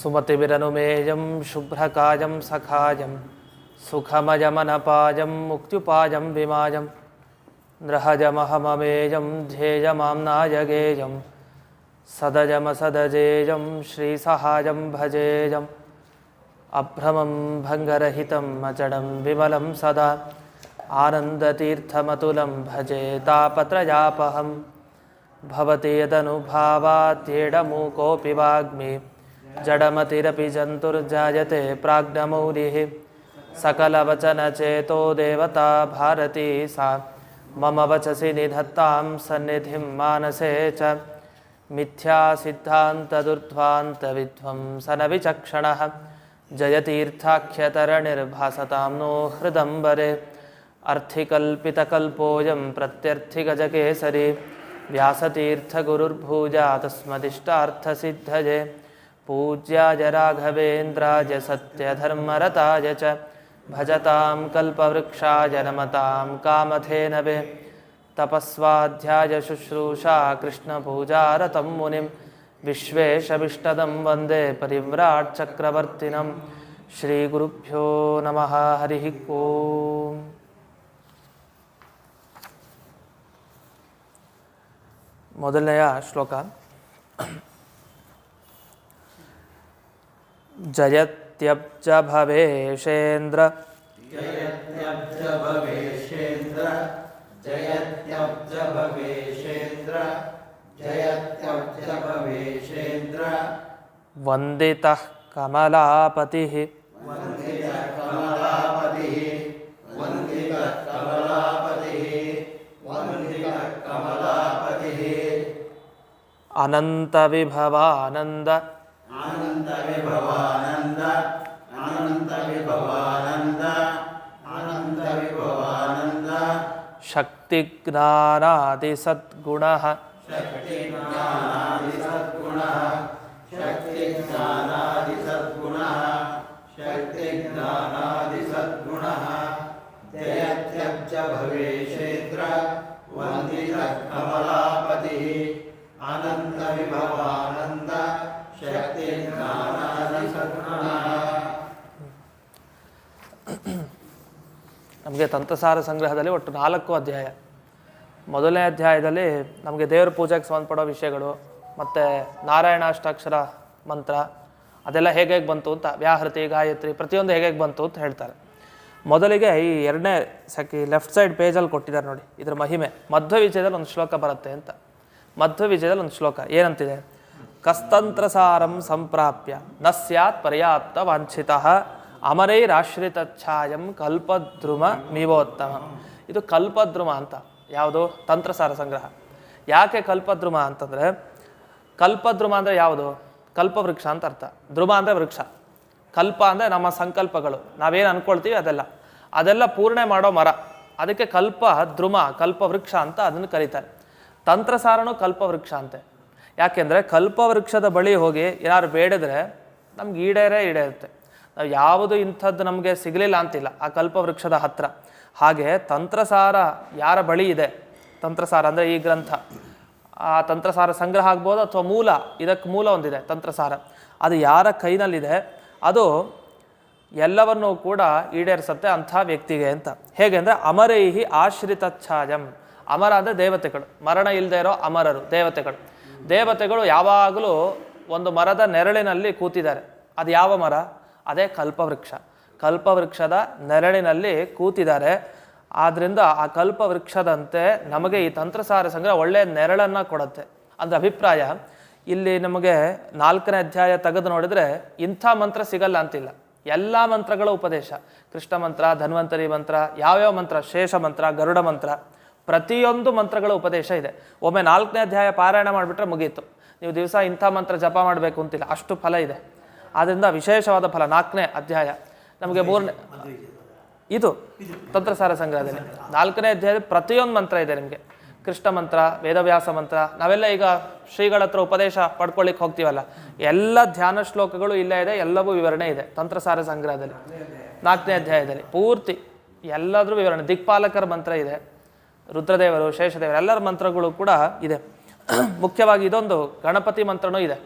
ಸುಮತಿಭಿರನುಮೇಯಂ ಶುಭ್ರಕಾಯಂ ಸಖಾಯಂ ಸುಖಮಯಮನಪಾಯಂ ಮುಕ್ತ್ಯುಪಾಯಂ ವಿಮಾಯಂ ನೃಹಜಮಹಮಮೇಯಂ ಧ್ಯೇಯಮಾಂನಾಯಗೇಯಂ ಸದಜಮಸದಜೇಯಂ ಶ್ರೀಸಹಾಯಂ ಭಜೇಯಂ ಅಭ್ರಮಂ ಭಂಗರಹಿತಂ ಅಚಡಂ ವಿಮಲಂ ಸದಾ ಆನಂದತೀರ್ಥಮತುಲಂ ಭಜೆ ತಾಪತ್ರಯಾಪಹಂ ಭವತಿ ಯದನುಭಾವಾತ್ಯೇಡಮೂಕೋऽಪಿ ವಾಗ್ಮಿ ಜಡಮತಿರಪಿ ಜಂತುರ್ಜಾಯತೆ ಪ್ರಾಜ್ಞಮೌಲಿಃ ಸಕಲವಚನಚೇತೋ ದೇವತಾ ಭಾರತೀ ಸಾ ಮಮ ವಚಸಿ ನಿಧತ್ತಾಂ ಸನ್ನಿಧಿಂ ಮಾನಸೇ ಚ ಮಿಥ್ಯಾಸಿದ್ಧಾಂತದುರ್ಧ್ವಾन्तವಿಧ್ವಂಸನವಿಚಕ್ಷಣಃ ಜಯತೀರ್ಥಾಖ್ಯತರಣಿರ್ಭಾಸತಾಂ ನೋ ಹೃದಂಬರೆ ಅರ್ಥಿಕಲ್ಪಿತಕಲ್ಪೋऽಯಂ ಪ್ರತ್ಯರ್ಥಿಗಜಕೇಸರಿ ವ್ಯಾಸತೀರ್ಥಗುರುರ್ಭೂಜಾ ತಸ್ಮದಿಷ್ಟಾರ್ಥಸಿದ್ಧಯೇ ಪೂಜ್ಯಾಯ ರಾಘವೇಂದ್ರಾಯ ಸತ್ಯಧರ್ಮರತಾಯ ಚ ಭಜತಾಂ ಕಲ್ಪವೃಕ್ಷಾಯ ನಮತಾಂ ಕಾಮಧೇನವೇ ತಪಸ್ವಾಧ್ಯಾಯ ಶುಶ್ರೂಷಾ ಕೃಷ್ಣಪೂಜಾರತಂ ಮುನಿಂ ವಿಶ್ವೇಶವಿಷ್ಟದಂ ವಂದೇ ಪರಿವ್ರಾಟ್ ಚಕ್ರವರ್ತಿನಂ ಶ್ರೀಗುರುಭ್ಯೋ ನಮಃ ಹರಿ ಓಂ. ಮೊದಲನೆಯ ಶ್ಲೋಕ. ಜಯತ್ಯಬ್ಜ ಭವೇಶೇಂದ್ರ ಜಯತ್ಯಬ್ಜ ಭವೇಶೇಂದ್ರ ಜಯತ್ಯಬ್ಜ ಭವೇಶೇಂದ್ರ ಜಯತ್ಯಬ್ಜ ಭವೇಶೇಂದ್ರ ವಂದಿತಃ ಕಮಲಾಪತಿಃ ವಂದಿತಃ ಕಮಲಾಪತಿಃ ವಂದಿತಃ ಕಮಲಾಪತಿಃ ವಂದಿತಃ ಕಮಲಾಪತಿಃ ಅನಂತ ವಿಭವಾನಂದ ಆನಂದ ವಿಭವಾನಂದ ಆನಂದ ವಿಭವಾನಂದ ಆನಂದ ವಿಭವಾನಂದ ಶಕ್ತಿ ಜ್ಞಾನಾದಿ ಸದ್ಗುಣಃ ಶಕ್ತಿ ಜ್ಞಾನಾದಿ ಸದ್ಗುಣಃ ಶಕ್ತಿ ಜ್ಞಾನಾದಿ ಸದ್ಗುಣಃ ಶಕ್ತಿ ಜ್ಞಾನಾದಿ ಸದ್ಗುಣಃ ಜಯತ್ಯಬ್ಜ ಭವೇಶೇಂದ್ರ ವಂದಿತಃ ಕಮಲಾಪತಿಃ ಅನಂತ ವಿಭವಾನಂದ ಶಕ್ತಿ ಜ್ಞಾನಾದಿ ಸದ್ಗುಣಃ. ನಮಗೆ ತಂತ್ರಸಾರ ಸಂಗ್ರಹದಲ್ಲಿ ಒಟ್ಟು 4 ಅಧ್ಯಾಯ. ಮೊದಲನೇ ಅಧ್ಯಾಯದಲ್ಲಿ ನಮಗೆ ದೇವರ ಪೂಜೆಗೆ ಸಂಬಂಧಪಡೋ ವಿಷಯಗಳು ಮತ್ತು ನಾರಾಯಣಾಷ್ಟಾಕ್ಷರ ಮಂತ್ರ ಅದೆಲ್ಲ ಹೇಗೆ ಬಂತು ಅಂತ, ವ್ಯಾಹೃತಿ ಗಾಯತ್ರಿ ಪ್ರತಿಯೊಂದು ಹೇಗೆ ಬಂತು ಅಂತ ಹೇಳ್ತಾರೆ. ಮೊದಲಿಗೆ ಈ 2ನೇ ಲೆಫ್ಟ್ ಸೈಡ್ ಪೇಜಲ್ಲಿ ಕೊಟ್ಟಿದ್ದಾರೆ ನೋಡಿ, ಇದ್ರ ಮಹಿಮೆ. ಮಧ್ವ ವಿಜಯದಲ್ಲಿ ಒಂದು ಶ್ಲೋಕ ಬರುತ್ತೆ ಅಂತ. ಮಧ್ವ ವಿಜಯದಲ್ಲಿ ಒಂದು ಶ್ಲೋಕ ಏನಂತಿದೆ? ಕಸ್ತಂತ್ರಸಾರಂ ಸಂಪ್ರಾಪ್ಯ ನ ಸ್ಯಾತ್ ಪರ್ಯಾಪ್ತ ವಾಂಛಿತಃ ಅಮರೈರಾಶ್ರಿತಚ್ಛಾಯಂ ಕಲ್ಪದ್ರುಮ ಮೀವೋತ್ತಮ. ಇದು ಕಲ್ಪದ್ರುಮ ಅಂತ. ಯಾವುದು? ತಂತ್ರಸಾರ ಸಂಗ್ರಹ. ಯಾಕೆ ಕಲ್ಪದ್ರುಮ ಅಂತಂದರೆ, ಕಲ್ಪದ್ರುಮ ಅಂದರೆ ಯಾವುದು? ಕಲ್ಪವೃಕ್ಷ ಅಂತ ಅರ್ಥ. ಧ್ರುವ ಅಂದರೆ ವೃಕ್ಷ, ಕಲ್ಪ ಅಂದರೆ ನಮ್ಮ ಸಂಕಲ್ಪಗಳು, ನಾವೇನು ಅಂದ್ಕೊಳ್ತೀವಿ ಅದೆಲ್ಲ ಪೂರ್ಣೆ ಮಾಡೋ ಮರ. ಅದಕ್ಕೆ ಕಲ್ಪ ಧ್ರುವ, ಕಲ್ಪವೃಕ್ಷ ಅಂತ ಅದನ್ನು ಕರೀತಾರೆ. ತಂತ್ರಸಾರನೂ ಕಲ್ಪವೃಕ್ಷ ಅಂತೆ. ಯಾಕೆಂದರೆ ಕಲ್ಪವೃಕ್ಷದ ಬಳಿ ಹೋಗಿ ಏನಾದ್ರು ಬೇಡಿದ್ರೆ ನಮ್ಗೆ ಈಡೇರುತ್ತೆ. ನಾವು ಯಾವುದು ಇಂಥದ್ದು ನಮಗೆ ಸಿಗಲಿಲ್ಲ ಅಂತಿಲ್ಲ ಆ ಕಲ್ಪವೃಕ್ಷದ ಹತ್ರ. ಹಾಗೆ ತಂತ್ರಸಾರ ಯಾರ ಬಳಿ ಇದೆ, ತಂತ್ರಸಾರ ಅಂದರೆ ಈ ಗ್ರಂಥ, ಆ ತಂತ್ರಸಾರ ಸಂಗ್ರಹ ಆಗ್ಬೋದು ಅಥವಾ ಮೂಲ, ಇದಕ್ಕೆ ಮೂಲ ಒಂದಿದೆ ತಂತ್ರಸಾರ, ಅದು ಯಾರ ಕೈನಲ್ಲಿದೆ ಅದು ಎಲ್ಲವನ್ನೂ ಕೂಡ ಈಡೇರಿಸುತ್ತೆ ಅಂಥ ವ್ಯಕ್ತಿಗೆ ಅಂತ. ಹೇಗೆ ಅಂದರೆ ಅಮರೈಹಿ ಆಶ್ರಿತಚ್ಛಾಯಂ. ಅಮರ ಅಂದರೆ ದೇವತೆಗಳು, ಮರಣ ಇಲ್ಲದೆ ಇರೋ ಅಮರರು ದೇವತೆಗಳು. ದೇವತೆಗಳು ಯಾವಾಗಲೂ ಒಂದು ಮರದ ನೆರಳಿನಲ್ಲಿ ಕೂತಿದ್ದಾರೆ. ಅದು ಯಾವ ಮರ? ಅದೇ ಕಲ್ಪವೃಕ್ಷ. ಕಲ್ಪವೃಕ್ಷದ ನೆರಳಿನಲ್ಲಿ ಕೂತಿದ್ದಾರೆ. ಆದ್ದರಿಂದ ಆ ಕಲ್ಪವೃಕ್ಷದಂತೆ ನಮಗೆ ಈ ತಂತ್ರಸಾರ ಸಂಗ್ರಹ ಒಳ್ಳೆಯ ನೆರಳನ್ನು ಕೊಡುತ್ತೆ ಅಂದರೆ ಅಭಿಪ್ರಾಯ. ಇಲ್ಲಿ ನಮಗೆ 4ನೇ ಅಧ್ಯಾಯ ತೆಗೆದು ನೋಡಿದರೆ ಇಂಥ ಮಂತ್ರ ಸಿಗಲ್ಲ ಅಂತಿಲ್ಲ. ಎಲ್ಲ ಮಂತ್ರಗಳ ಉಪದೇಶ, ಕೃಷ್ಣ ಮಂತ್ರ, ಧನ್ವಂತರಿ ಮಂತ್ರ, ಯಾವ್ಯಾವ ಮಂತ್ರ, ಶೇಷ ಮಂತ್ರ, ಗರುಡ ಮಂತ್ರ, ಪ್ರತಿಯೊಂದು ಮಂತ್ರಗಳ ಉಪದೇಶ ಇದೆ. ಒಮ್ಮೆ 4ನೇ ಅಧ್ಯಾಯ ಪಾರಾಯಣ ಮಾಡಿಬಿಟ್ರೆ ಮುಗೀತು. ನೀವು ದಿವಸ ಇಂಥ ಮಂತ್ರ ಜಪ ಮಾಡಬೇಕು ಅಂತಿಲ್ಲ, ಅಷ್ಟು ಫಲ ಇದೆ. ಆದ್ದರಿಂದ ವಿಶೇಷವಾದ ಫಲ 4ನೇ ಅಧ್ಯಾಯ. ನಮಗೆ 3ನೇ ಇದು ತಂತ್ರಸಾರ ಸಂಗ್ರಹದಲ್ಲಿ 4ನೇ ಅಧ್ಯಾಯದಲ್ಲಿ ಪ್ರತಿಯೊಂದು ಮಂತ್ರ ಇದೆ ನಿಮಗೆ. ಕೃಷ್ಣ ಮಂತ್ರ, ವೇದವ್ಯಾಸ ಮಂತ್ರ, ನಾವೆಲ್ಲ ಈಗ ಶ್ರೀಗಳ ಹತ್ರ ಉಪದೇಶ ಪಡ್ಕೊಳ್ಳಿಕ್ಕೆ ಹೋಗ್ತೀವಲ್ಲ, ಎಲ್ಲ ಧ್ಯಾನ ಶ್ಲೋಕಗಳು ಇಲ್ಲೇ ಇದೆ, ಎಲ್ಲವೂ ವಿವರಣೆ ಇದೆ ತಂತ್ರಸಾರ ಸಂಗ್ರಹದಲ್ಲಿ. 4ನೇ ಅಧ್ಯಾಯದಲ್ಲಿ ಪೂರ್ತಿ ಎಲ್ಲಾದರೂ ವಿವರಣೆ. ದಿಕ್ಪಾಲಕರ ಮಂತ್ರ ಇದೆ, ರುದ್ರದೇವರು, ಶೇಷದೇವರು ಎಲ್ಲರ ಮಂತ್ರಗಳು ಕೂಡ ಇದೆ. ಮುಖ್ಯವಾಗಿ ಇದೊಂದು ಗಣಪತಿ ಮಂತ್ರನೂ ಇದೆ.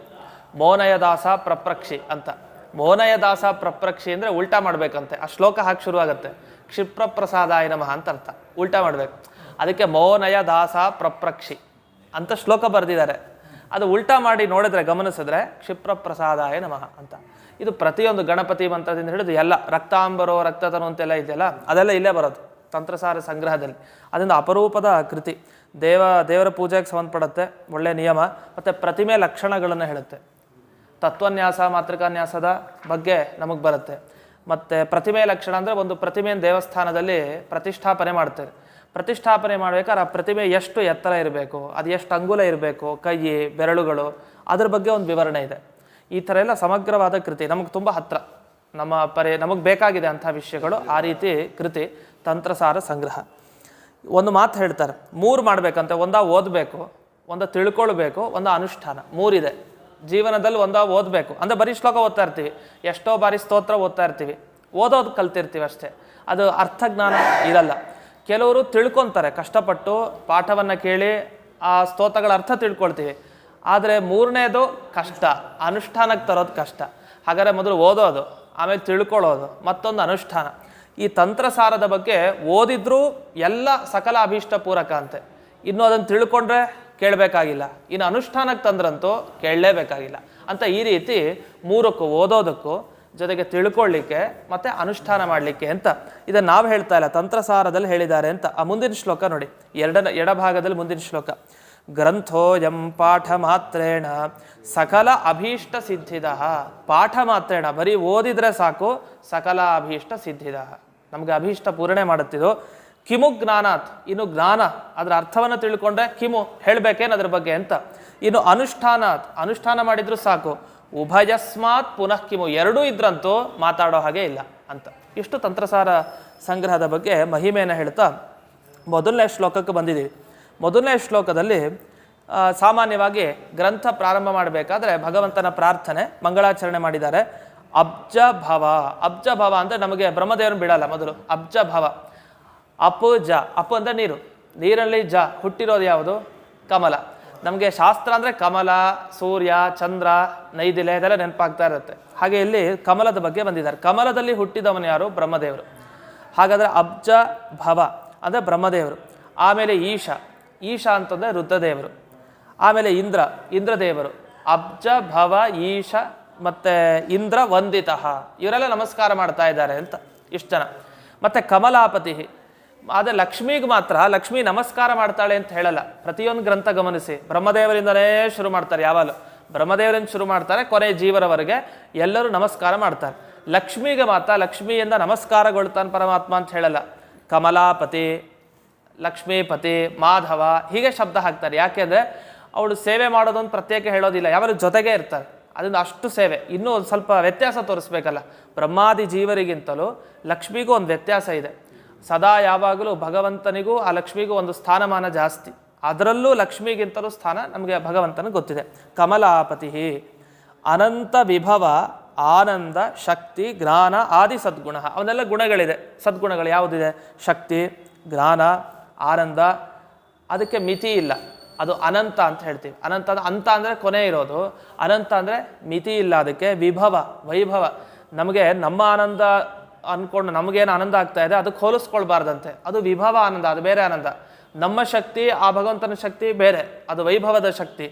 ಮೋನಯದಾಸ ಪ್ರಪ್ರಕ್ಷಿ ಅಂತ. ಮೋನಯದಾಸ ಪ್ರಪ್ರಕ್ಷಿ ಅಂದರೆ ಉಲ್ಟಾ ಮಾಡಬೇಕಂತೆ. ಆ ಶ್ಲೋಕ ಹಾಕಿ ಶುರುವಾಗುತ್ತೆ, ಕ್ಷಿಪ್ರ ಪ್ರಸಾದಾಯ ನಮಃ ಅಂತ ಅರ್ಥ, ಉಲ್ಟಾ ಮಾಡಬೇಕು. ಅದಕ್ಕೆ ಮೋನಯದಾಸ ಪ್ರಪ್ರಕ್ಷಿ ಅಂತ ಶ್ಲೋಕ ಬರೆದಿದ್ದಾರೆ. ಅದು ಉಲ್ಟಾ ಮಾಡಿ ನೋಡಿದ್ರೆ ಗಮನಿಸಿದ್ರೆ ಕ್ಷಿಪ್ರ ಪ್ರಸಾದಾಯ ನಮಃ ಅಂತ. ಇದು ಪ್ರತಿಯೊಂದು ಗಣಪತಿ ಮಂತ್ರದಿಂದ ಹಿಡಿದು ಎಲ್ಲ ರಕ್ತಾಂಬರೋ ರಕ್ತತನು ಅಂತೆಲ್ಲ ಇದೆಯಲ್ಲ, ಅದೆಲ್ಲ ಇಲ್ಲೇ ಬರೋದು ತಂತ್ರಸಾರ ಸಂಗ್ರಹದಲ್ಲಿ. ಅದರಿಂದ ಅಪರೂಪದ ಕೃತಿ. ದೇವರ ಪೂಜೆಗೆ ಸಂಬಂಧಪಡುತ್ತೆ, ಒಳ್ಳೆಯ ನಿಯಮ. ಮತ್ತು ಪ್ರತಿಮೆ ಲಕ್ಷಣಗಳನ್ನು ಹೇಳುತ್ತೆ. ತತ್ವನ್ಯಾಸ ಮಾತೃಕಾನ್ಯಾಸದ ಬಗ್ಗೆ ನಮಗೆ ಬರುತ್ತೆ. ಮತ್ತು ಪ್ರತಿಮೆ ಲಕ್ಷಣ ಅಂದರೆ ಒಂದು ಪ್ರತಿಮೆಯನ್ನು ದೇವಸ್ಥಾನದಲ್ಲಿ ಪ್ರತಿಷ್ಠಾಪನೆ ಮಾಡ್ತಾರೆ. ಪ್ರತಿಷ್ಠಾಪನೆ ಮಾಡಬೇಕಾದ್ರೆ ಆ ಪ್ರತಿಮೆ ಎಷ್ಟು ಎತ್ತರ ಇರಬೇಕು, ಅದು ಎಷ್ಟು ಅಂಗುಲ ಇರಬೇಕು, ಕೈ ಬೆರಳುಗಳು, ಅದ್ರ ಬಗ್ಗೆ ಒಂದು ವಿವರಣೆ ಇದೆ. ಈ ಥರ ಎಲ್ಲ ಸಮಗ್ರವಾದ ಕೃತಿ ನಮಗೆ ತುಂಬ ಹತ್ರ, ನಮಗೆ ಬೇಕಾಗಿದೆ ಅಂಥ ವಿಷಯಗಳು. ಆ ರೀತಿ ಕೃತಿ ತಂತ್ರಸಾರ ಸಂಗ್ರಹ. ಒಂದು ಮಾತು ಹೇಳ್ತಾರೆ, 3 ಮಾಡಬೇಕಂತೆ. ಒಂದ ಓದಬೇಕು, ಒಂದು ತಿಳ್ಕೊಳ್ಬೇಕು, ಒಂದು ಅನುಷ್ಠಾನ. 3 ಇದೆ ಜೀವನದಲ್ಲಿ. ಒಂದ ಓದಬೇಕು ಅಂದರೆ ಬರೀ ಶ್ಲೋಕ ಓದ್ತಾ ಇರ್ತೀವಿ, ಎಷ್ಟೋ ಬಾರಿ ಸ್ತೋತ್ರ ಓದ್ತಾ ಇರ್ತೀವಿ, ಓದೋದು ಕಲ್ತಿರ್ತೀವಿ ಅಷ್ಟೇ, ಅದು ಅರ್ಥಜ್ಞಾನ ಇರಲ್ಲ. ಕೆಲವರು ತಿಳ್ಕೊತಾರೆ, ಕಷ್ಟಪಟ್ಟು ಪಾಠವನ್ನು ಕೇಳಿ ಆ ಸ್ತೋತ್ರಗಳ ಅರ್ಥ ತಿಳ್ಕೊಳ್ತೀವಿ. ಆದರೆ 3ನೇದು ಕಷ್ಟ, ಅನುಷ್ಠಾನಕ್ಕೆ ತರೋದು ಕಷ್ಟ. ಹಾಗಾದರೆ ಮೊದಲು ಓದೋದು, ಆಮೇಲೆ ತಿಳ್ಕೊಳ್ಳೋದು, ಮತ್ತೊಂದು ಅನುಷ್ಠಾನ. ಈ ತಂತ್ರಸಾರದ ಬಗ್ಗೆ ಓದಿದ್ರೂ ಎಲ್ಲ ಸಕಲ ಅಭೀಷ್ಟ ಪೂರಕ ಅಂತೆ. ಇನ್ನು ಅದನ್ನು ತಿಳ್ಕೊಂಡ್ರೆ ಕೇಳಬೇಕಾಗಿಲ್ಲ, ಇನ್ನು ಅನುಷ್ಠಾನಕ್ಕೆ ತಂದ್ರಂತೂ ಕೇಳಲೇಬೇಕಾಗಿಲ್ಲ ಅಂತ. ಈ ರೀತಿ 3ಕ್ಕೂ, ಓದೋದಕ್ಕೂ ಜೊತೆಗೆ ತಿಳ್ಕೊಳ್ಳಿಕ್ಕೆ ಮತ್ತು ಅನುಷ್ಠಾನ ಮಾಡಲಿಕ್ಕೆ ಅಂತ. ಇದನ್ನು ನಾವು ಹೇಳ್ತಾ ಇಲ್ಲ, ತಂತ್ರಸಾರದಲ್ಲಿ ಹೇಳಿದ್ದಾರೆ ಅಂತ. ಆ ಮುಂದಿನ ಶ್ಲೋಕ ನೋಡಿ, ಎಡಭಾಗದಲ್ಲಿ ಮುಂದಿನ ಶ್ಲೋಕ. ಗ್ರಂಥೋಯಂ ಪಾಠ ಮಾತ್ರೇಣ ಸಕಲ ಅಭೀಷ್ಟ ಸಿದ್ಧಿದ. ಪಾಠ ಮಾತ್ರೇಣ, ಬರೀ ಓದಿದ್ರೆ ಸಾಕು, ಸಕಲ ಅಭೀಷ್ಟ ಸಿದ್ಧಿದ, ನಮಗೆ ಅಭೀಷ್ಟ ಪೂರಣೆ ಮಾಡುತ್ತಿದ್ದು. ಕಿಮು ಜ್ಞಾನಾತ್, ಇನ್ನು ಜ್ಞಾನ, ಅದರ ಅರ್ಥವನ್ನು ತಿಳ್ಕೊಂಡ್ರೆ ಕಿಮು ಹೇಳಬೇಕೇನು ಅದ್ರ ಬಗ್ಗೆ ಅಂತ. ಇನ್ನು ಅನುಷ್ಠಾನಾತ್, ಅನುಷ್ಠಾನ ಮಾಡಿದ್ರು ಸಾಕು. ಉಭಯಸ್ಮಾತ್ ಪುನಃ ಕಿಮು, ಎರಡೂ ಇದ್ರಂತೂ ಮಾತಾಡೋ ಹಾಗೆ ಇಲ್ಲ ಅಂತ. ಇಷ್ಟು ತಂತ್ರಸಾರ ಸಂಗ್ರಹದ ಬಗ್ಗೆ ಮಹಿಮೆಯನ್ನು ಹೇಳ್ತಾ ಮೊದಲನೇ ಶ್ಲೋಕಕ್ಕೆ ಬಂದಿದ್ದೀವಿ. ಮೊದಲನೇ ಶ್ಲೋಕದಲ್ಲಿ ಸಾಮಾನ್ಯವಾಗಿ ಗ್ರಂಥ ಪ್ರಾರಂಭ ಮಾಡಬೇಕಾದ್ರೆ ಭಗವಂತನ ಪ್ರಾರ್ಥನೆ, ಮಂಗಳಾಚರಣೆ ಮಾಡಿದ್ದಾರೆ. ಅಬ್ಜ ಭವ, ಅಬ್ಜ ಭವ ಅಂದರೆ ನಮಗೆ ಬ್ರಹ್ಮದೇವರನ್ನು ಬಿಡಲ್ಲ. ಮೊದಲು ಅಬ್ಜ ಭವ. ಅಪು ಜ, ಅಪು ಅಂದರೆ ನೀರು, ನೀರಲ್ಲಿ ಜ, ಹುಟ್ಟಿರೋದು ಯಾವುದು? ಕಮಲ. ನಮಗೆ ಶಾಸ್ತ್ರ ಅಂದರೆ ಕಮಲ, ಸೂರ್ಯ, ಚಂದ್ರ, ನೈದಿಲೆ ಇದೆಲ್ಲ ನೆನಪಾಗ್ತಾ ಇರುತ್ತೆ. ಹಾಗೆ ಇಲ್ಲಿ ಕಮಲದ ಬಗ್ಗೆ ಬಂದಿದ್ದಾರೆ. ಕಮಲದಲ್ಲಿ ಹುಟ್ಟಿದವನು ಯಾರು? ಬ್ರಹ್ಮದೇವರು. ಹಾಗಾದರೆ ಅಬ್ಜ ಭವ ಅಂದರೆ ಬ್ರಹ್ಮದೇವರು. ಆಮೇಲೆ ಈಶ, ಈಶ ಅಂತಂದರೆ ರುದ್ರದೇವರು. ಆಮೇಲೆ ಇಂದ್ರ, ಇಂದ್ರದೇವರು. ಅಬ್ಜ ಭವ ಈಶ ಮತ್ತು ಇಂದ್ರ ವಂದಿತ, ಇವರೆಲ್ಲ ನಮಸ್ಕಾರ ಮಾಡ್ತಾ ಇದ್ದಾರೆ ಅಂತ ಇಷ್ಟು ಜನ. ಮತ್ತು ಕಮಲಾಪತಿ. ಆದರೆ ಲಕ್ಷ್ಮಿಗೆ ಮಾತ್ರ ಲಕ್ಷ್ಮಿ ನಮಸ್ಕಾರ ಮಾಡ್ತಾಳೆ ಅಂತ ಹೇಳಲ್ಲ. ಪ್ರತಿಯೊಂದು ಗ್ರಂಥ ಗಮನಿಸಿ, ಬ್ರಹ್ಮದೇವರಿಂದಲೇ ಶುರು ಮಾಡ್ತಾರೆ. ಯಾವಾಗಲೂ ಬ್ರಹ್ಮದೇವರಿಂದ ಶುರು ಮಾಡ್ತಾರೆ, ಕೊನೆ ಜೀವರವರೆಗೆ ಎಲ್ಲರೂ ನಮಸ್ಕಾರ ಮಾಡ್ತಾರೆ. ಲಕ್ಷ್ಮಿಗೆ ಮಾತ್ರ ಲಕ್ಷ್ಮಿಯಿಂದ ನಮಸ್ಕಾರಗೊಳ್ತಾನೆ ಪರಮಾತ್ಮ ಅಂತ ಹೇಳಲ್ಲ. ಕಮಲಾಪತಿ, ಲಕ್ಷ್ಮೀಪತಿ, ಮಾಧವ ಹೀಗೆ ಶಬ್ದ ಹಾಕ್ತಾರೆ. ಯಾಕೆಂದರೆ ಅವಳು ಸೇವೆ ಮಾಡೋದೊಂದು ಪ್ರತ್ಯೇಕ ಹೇಳೋದಿಲ್ಲ, ಯಾವಾಗಲೂ ಜೊತೆಗೇ ಇರ್ತಾರೆ. ಅದರಿಂದ ಅಷ್ಟು ಸೇವೆ. ಇನ್ನೂ ಒಂದು ಸ್ವಲ್ಪ ವ್ಯತ್ಯಾಸ ತೋರಿಸ್ಬೇಕಲ್ಲ. ಬ್ರಹ್ಮಾದಿ ಜೀವರಿಗಿಂತಲೂ ಲಕ್ಷ್ಮಿಗೂ ಒಂದು ವ್ಯತ್ಯಾಸ ಇದೆ. ಸದಾ ಯಾವಾಗಲೂ ಭಗವಂತನಿಗೂ ಆ ಲಕ್ಷ್ಮಿಗೂ ಒಂದು ಸ್ಥಾನಮಾನ ಜಾಸ್ತಿ. ಅದರಲ್ಲೂ ಲಕ್ಷ್ಮಿಗಿಂತಲೂ ಸ್ಥಾನ ನಮಗೆ ಭಗವಂತನಿಗೆ ಗೊತ್ತಿದೆ. ಕಮಲಾಪತಿ, ಅನಂತ ವಿಭವ, ಆನಂದ, ಶಕ್ತಿ, ಜ್ಞಾನ, ಆದಿ ಸದ್ಗುಣ. ಅವನ್ನೆಲ್ಲ ಗುಣಗಳಿದೆ. ಸದ್ಗುಣಗಳು ಯಾವುದಿದೆ? ಶಕ್ತಿ, ಜ್ಞಾನ, ಆನಂದ. ಅದಕ್ಕೆ ಮಿತಿ ಇಲ್ಲ, ಅದು ಅನಂತ ಅಂತ ಹೇಳ್ತೀವಿ. ಅನಂತ ಅಂತ ಅಂದರೆ ಕೊನೆ ಇರೋದು, ಅನಂತ ಅಂದರೆ ಮಿತಿ ಇಲ್ಲ. ಅದಕ್ಕೆ ವಿಭವ, ವೈಭವ. ನಮಗೆ ನಮ್ಮ ಆನಂದ ಅಂದ್ಕೊಂಡು ನಮಗೇನು ಆನಂದ ಆಗ್ತಾ ಇದೆ ಅದಕ್ಕೆ ಹೋಲಿಸ್ಕೊಳ್ಬಾರ್ದಂತೆ. ಅದು ವಿಭವ ಆನಂದ, ಅದು ಬೇರೆ ಆನಂದ. ನಮ್ಮ ಶಕ್ತಿ, ಆ ಭಗವಂತನ ಶಕ್ತಿ ಬೇರೆ, ಅದು ವೈಭವದ ಶಕ್ತಿ.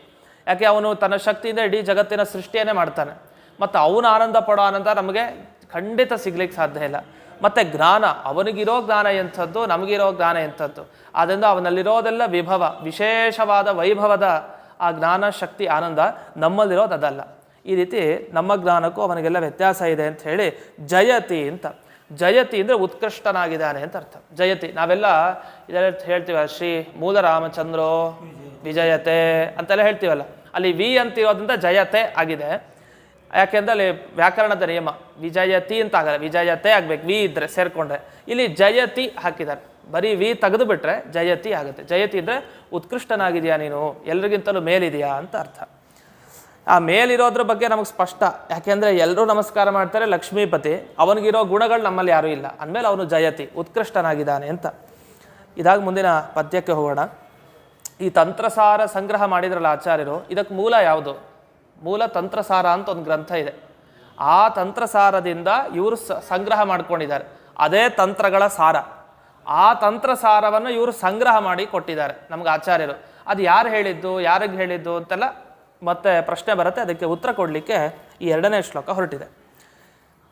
ಯಾಕೆ ಅವನು ತನ್ನ ಶಕ್ತಿಯಿಂದ ಇಡೀ ಜಗತ್ತಿನ ಸೃಷ್ಟಿಯನ್ನೇ ಮಾಡ್ತಾನೆ. ಮತ್ತು ಅವನು ಆನಂದ ಪಡೋ ಆನಂದ ನಮಗೆ ಖಂಡಿತ ಸಿಗ್ಲಿಕ್ಕೆ ಸಾಧ್ಯ ಇಲ್ಲ. ಮತ್ತು ಜ್ಞಾನ, ಅವನಿಗಿರೋ ಜ್ಞಾನ ಎಂಥದ್ದು, ನಮಗಿರೋ ಜ್ಞಾನ ಎಂಥದ್ದು. ಆದ್ದರಿಂದ ಅವನಲ್ಲಿರೋದೆಲ್ಲ ವಿಭವ, ವಿಶೇಷವಾದ ವೈಭವದ ಆ ಜ್ಞಾನ, ಶಕ್ತಿ, ಆನಂದ. ನಮ್ಮಲ್ಲಿರೋದು ಅದಲ್ಲ. ಈ ರೀತಿ ನಮ್ಮ ಜ್ಞಾನಕ್ಕೂ ಅವನಿಗೆಲ್ಲ ವ್ಯತ್ಯಾಸ ಇದೆ ಅಂತ ಹೇಳಿ ಜಯತಿ ಅಂತ. ಜಯತಿ ಅಂದರೆ ಉತ್ಕೃಷ್ಟನಾಗಿದ್ದಾನೆ ಅಂತ ಅರ್ಥ. ಜಯತಿ ನಾವೆಲ್ಲ ಇದೆಲ್ಲ ಹೇಳ್ತೀವ, ಶ್ರೀ ಮೂಲ ರಾಮಚಂದ್ರೋ ವಿಜಯತೆ ಅಂತೆಲ್ಲ ಹೇಳ್ತೀವಲ್ಲ. ಅಲ್ಲಿ ವಿ ಅಂತಿರೋದ್ರಿಂದ ಜಯತೆ ಆಗಿದೆ. ಯಾಕೆಂದ್ರೆ ಅಲ್ಲಿ ವ್ಯಾಕರಣದ ನಿಯಮ, ವಿಜಯತಿ ಅಂತ ಆಗಲ್ಲ, ವಿಜಯತೆ ಆಗ್ಬೇಕು, ವಿ ಇದ್ರೆ ಸೇರ್ಕೊಂಡ್ರೆ. ಇಲ್ಲಿ ಜಯತಿ ಹಾಕಿದ್ದಾರೆ, ಬರೀ ವಿ ತೆಗೆದು ಬಿಟ್ರೆ ಜಯತಿ ಆಗುತ್ತೆ. ಜಯತಿ ಇದ್ರೆ ಉತ್ಕೃಷ್ಟನಾಗಿದೆಯಾ ನೀನು, ಎಲ್ರಿಗಿಂತಲೂ ಮೇಲಿದೆಯಾ ಅಂತ ಅರ್ಥ. ಆ ಮೇಲಿರೋದ್ರ ಬಗ್ಗೆ ನಮಗೆ ಸ್ಪಷ್ಟ. ಯಾಕೆಂದರೆ ಎಲ್ಲರೂ ನಮಸ್ಕಾರ ಮಾಡ್ತಾರೆ, ಲಕ್ಷ್ಮೀಪತಿ, ಅವನಿಗಿರೋ ಗುಣಗಳು ನಮ್ಮಲ್ಲಿ ಯಾರೂ ಇಲ್ಲ ಅಂದಮೇಲೆ ಅವನು ಜಯತಿ, ಉತ್ಕೃಷ್ಟನಾಗಿದ್ದಾನೆ ಅಂತ. ಇದಾಗ ಮುಂದಿನ ಪದ್ಯಕ್ಕೆ ಹೋಗೋಣ. ಈ ತಂತ್ರಸಾರ ಸಂಗ್ರಹ ಮಾಡಿದ್ರಲ್ಲ ಆಚಾರ್ಯರು, ಇದಕ್ಕೆ ಮೂಲ ಯಾವುದು? ಮೂಲ ತಂತ್ರಸಾರ ಅಂತ ಒಂದು ಗ್ರಂಥ ಇದೆ. ಆ ತಂತ್ರಸಾರದಿಂದ ಇವರು ಸಂಗ್ರಹ ಮಾಡ್ಕೊಂಡಿದ್ದಾರೆ. ಅದೇ ತಂತ್ರಗಳ ಸಾರ. ಆ ತಂತ್ರಸಾರವನ್ನು ಇವರು ಸಂಗ್ರಹ ಮಾಡಿ ಕೊಟ್ಟಿದ್ದಾರೆ ನಮ್ಗೆ ಆಚಾರ್ಯರು. ಅದು ಯಾರು ಹೇಳಿದ್ದು, ಯಾರಿಗೆ ಹೇಳಿದ್ದು ಅಂತೆಲ್ಲ ಮತ್ತೆ ಪ್ರಶ್ನೆ ಬರುತ್ತೆ. ಅದಕ್ಕೆ ಉತ್ತರ ಕೊಡಲಿಕ್ಕೆ ಈ 2ನೇ ಶ್ಲೋಕ ಹೊರಟಿದೆ.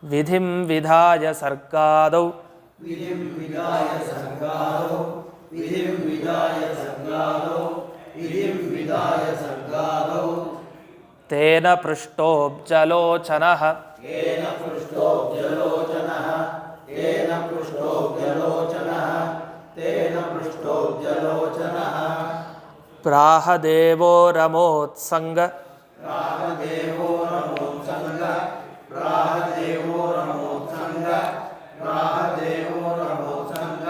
ವಿಧಿಂ ವಿಧಾಯ ಸರ್ಗಾದೌ ವಿಧಿಂ ವಿಧಾಯ ಸರ್ಗಾದೌ ವಿಧಿಂ ವಿಧಾಯ ಸರ್ಗಾದೌ ವಿಧಿಂ ವಿಧಾಯ ಸರ್ಗಾದೌ ತೇನ ಪೃಷ್ಟೋಬ್ಜಲೋಚನಃ ತೇನ ಪೃಷ್ಟೋಬ್ಜಲೋಚನಃ ತೇನ ಪೃಷ್ಟೋಬ್ಜಲೋಚನಃ ತೇನ ಪೃಷ್ಟೋಬ್ಜಲೋಚನಃ ಪ್ರಾಹ ದೇವೋ ರಮೋತ್ಸಂಗ ರಾಹದೇವೋ ರಮೋತ್ಸಂಗ ರಾಹದೇವೋ ರಮೋತ್ಸಂಗ ರಾಹದೇವೋ ರಮೋತ್ಸಂಗ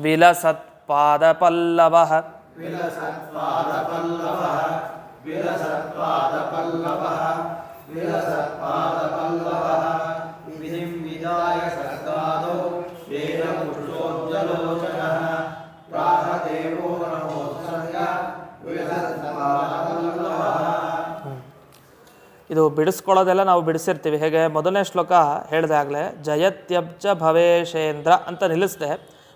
ವಿಲಸತ್ಪಾದಪಲ್ಲವಃ ವಿಲಸತ್ಪಾದಪಲ್ಲವಃ ವಿಲಸತ್ಪಾದಪಲ್ಲವಃ ವಿಲಸತ್ಪಾದಪಲ್ಲವಃ ವಿಧಿಂ ವಿಧಾಯ ಸರ್ಗಾದೌ ತೇನ ಪೃಷ್ಟೋಬ್ಜಲೋಚನಃ ರಾಹದೇವೋ ರಮೋತ್ಸಂಗ ವಿಲಸತ್ಪಾದಪಲ್ಲವಃ. ಇದು ಬಿಡಿಸ್ಕೊಳ್ಳೋದೆಲ್ಲ ನಾವು ಬಿಡಿಸಿರ್ತೀವಿ. ಹೇಗೆ ಮೊದಲನೇ ಶ್ಲೋಕ ಹೇಳಿದೆ ಆಗಲೇ, ಜಯತ್ಯಬ್ಜ ಭವೇಶೇಂದ್ರ ಅಂತ ನಿಲ್ಲಿಸಿದೆ.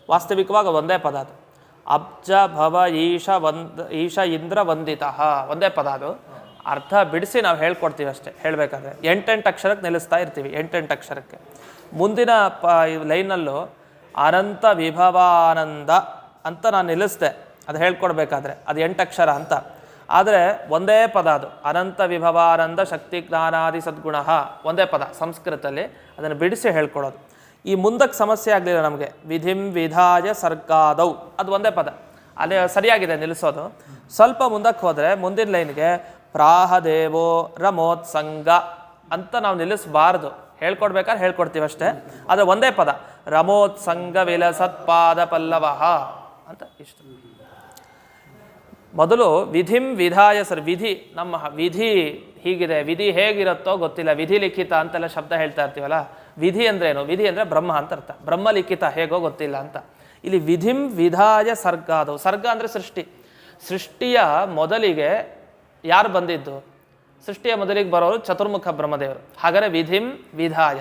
ವಾಸ್ತವಿಕವಾಗಿ ಒಂದೇ ಪದ ಅದು. ಅಬ್ಜ ಭವ ಈಶ ಇಂದ್ರ ವಂದಿತಃ ಒಂದೇ ಪದ ಅದು. ಅರ್ಥ ಬಿಡಿಸಿ ನಾವು ಹೇಳ್ಕೊಡ್ತೀವಿ ಅಷ್ಟೇ. ಹೇಳಬೇಕಾದ್ರೆ 8 ಅಕ್ಷರಕ್ಕೆ ನಿಲ್ಲಿಸ್ತಾ ಇರ್ತೀವಿ. 8 ಅಕ್ಷರಕ್ಕೆ. ಮುಂದಿನ ಲೈನಲ್ಲೂ ಅನಂತ ವಿಭವಾನಂದ ಅಂತ ನಾನು ನಿಲ್ಲಿಸ್ದೆ. ಅದು ಹೇಳ್ಕೊಡ್ಬೇಕಾದ್ರೆ ಅದು 8 ಅಕ್ಷರ ಅಂತ. ಆದರೆ ಒಂದೇ ಪದ ಅದು. ಅನಂತ ವಿಭವಾನಂದ ಶಕ್ತಿ ಜ್ಞಾನಾದಿ ಸದ್ಗುಣ ಒಂದೇ ಪದ ಸಂಸ್ಕೃತದಲ್ಲಿ. ಅದನ್ನು ಬಿಡಿಸಿ ಹೇಳ್ಕೊಡೋದು. ಈ ಮುಂದಕ್ಕೆ ಸಮಸ್ಯೆ ಆಗಲಿಲ್ಲ ನಮಗೆ. ವಿಧಿಂ ವಿಧಾಯ ಸರ್ಗಾದೌ ಅದು ಒಂದೇ ಪದ. ಅದೇ ಸರಿಯಾಗಿದೆ ನಿಲ್ಲಿಸೋದು. ಸ್ವಲ್ಪ ಮುಂದಕ್ಕೆ ಹೋದರೆ ಮುಂದಿನ ಲೈನ್ಗೆ ಪ್ರಾಹ ದೇವೋ ರಮೋತ್ಸಂಗ ಅಂತ ನಾವು ನಿಲ್ಲಿಸಬಾರ್ದು. ಹೇಳ್ಕೊಡ್ಬೇಕಾದ್ರೆ ಹೇಳ್ಕೊಡ್ತೀವಿ ಅಷ್ಟೇ. ಆದರೆ ಒಂದೇ ಪದ. ರಮೋತ್ಸಂಗ ವಿಲಸತ್ಪಾದ ಪಲ್ಲವಃ ಅಂತ ಇಷ್ಟು. ಮೊದಲು ವಿಧಿಂ ವಿಧಾಯ ವಿಧಿ, ನಮ್ಮ ವಿಧಿ ಹೀಗಿದೆ, ವಿಧಿ ಹೇಗಿರುತ್ತೋ ಗೊತ್ತಿಲ್ಲ, ವಿಧಿ ಲಿಖಿತ ಅಂತೆಲ್ಲ ಶಬ್ದ ಹೇಳ್ತಾ ಇರ್ತೀವಲ್ಲ. ವಿಧಿ ಅಂದ್ರೇನು? ವಿಧಿ ಅಂದರೆ ಬ್ರಹ್ಮ ಅಂತ ಅರ್ಥ. ಬ್ರಹ್ಮ ಲಿಖಿತ ಹೇಗೋ ಗೊತ್ತಿಲ್ಲ ಅಂತ. ಇಲ್ಲಿ ವಿಧಿಂ ವಿಧಾಯ ಸರ್ಗಾದವು. ಸರ್ಗ ಅಂದರೆ ಸೃಷ್ಟಿ. ಸೃಷ್ಟಿಯ ಮೊದಲಿಗೆ ಯಾರು ಬಂದಿದ್ದು? ಸೃಷ್ಟಿಯ ಮೊದಲಿಗೆ ಬರೋರು ಚತುರ್ಮುಖ ಬ್ರಹ್ಮದೇವರು. ಹಾಗಾದರೆ ವಿಧಿಂ ವಿಧಾಯ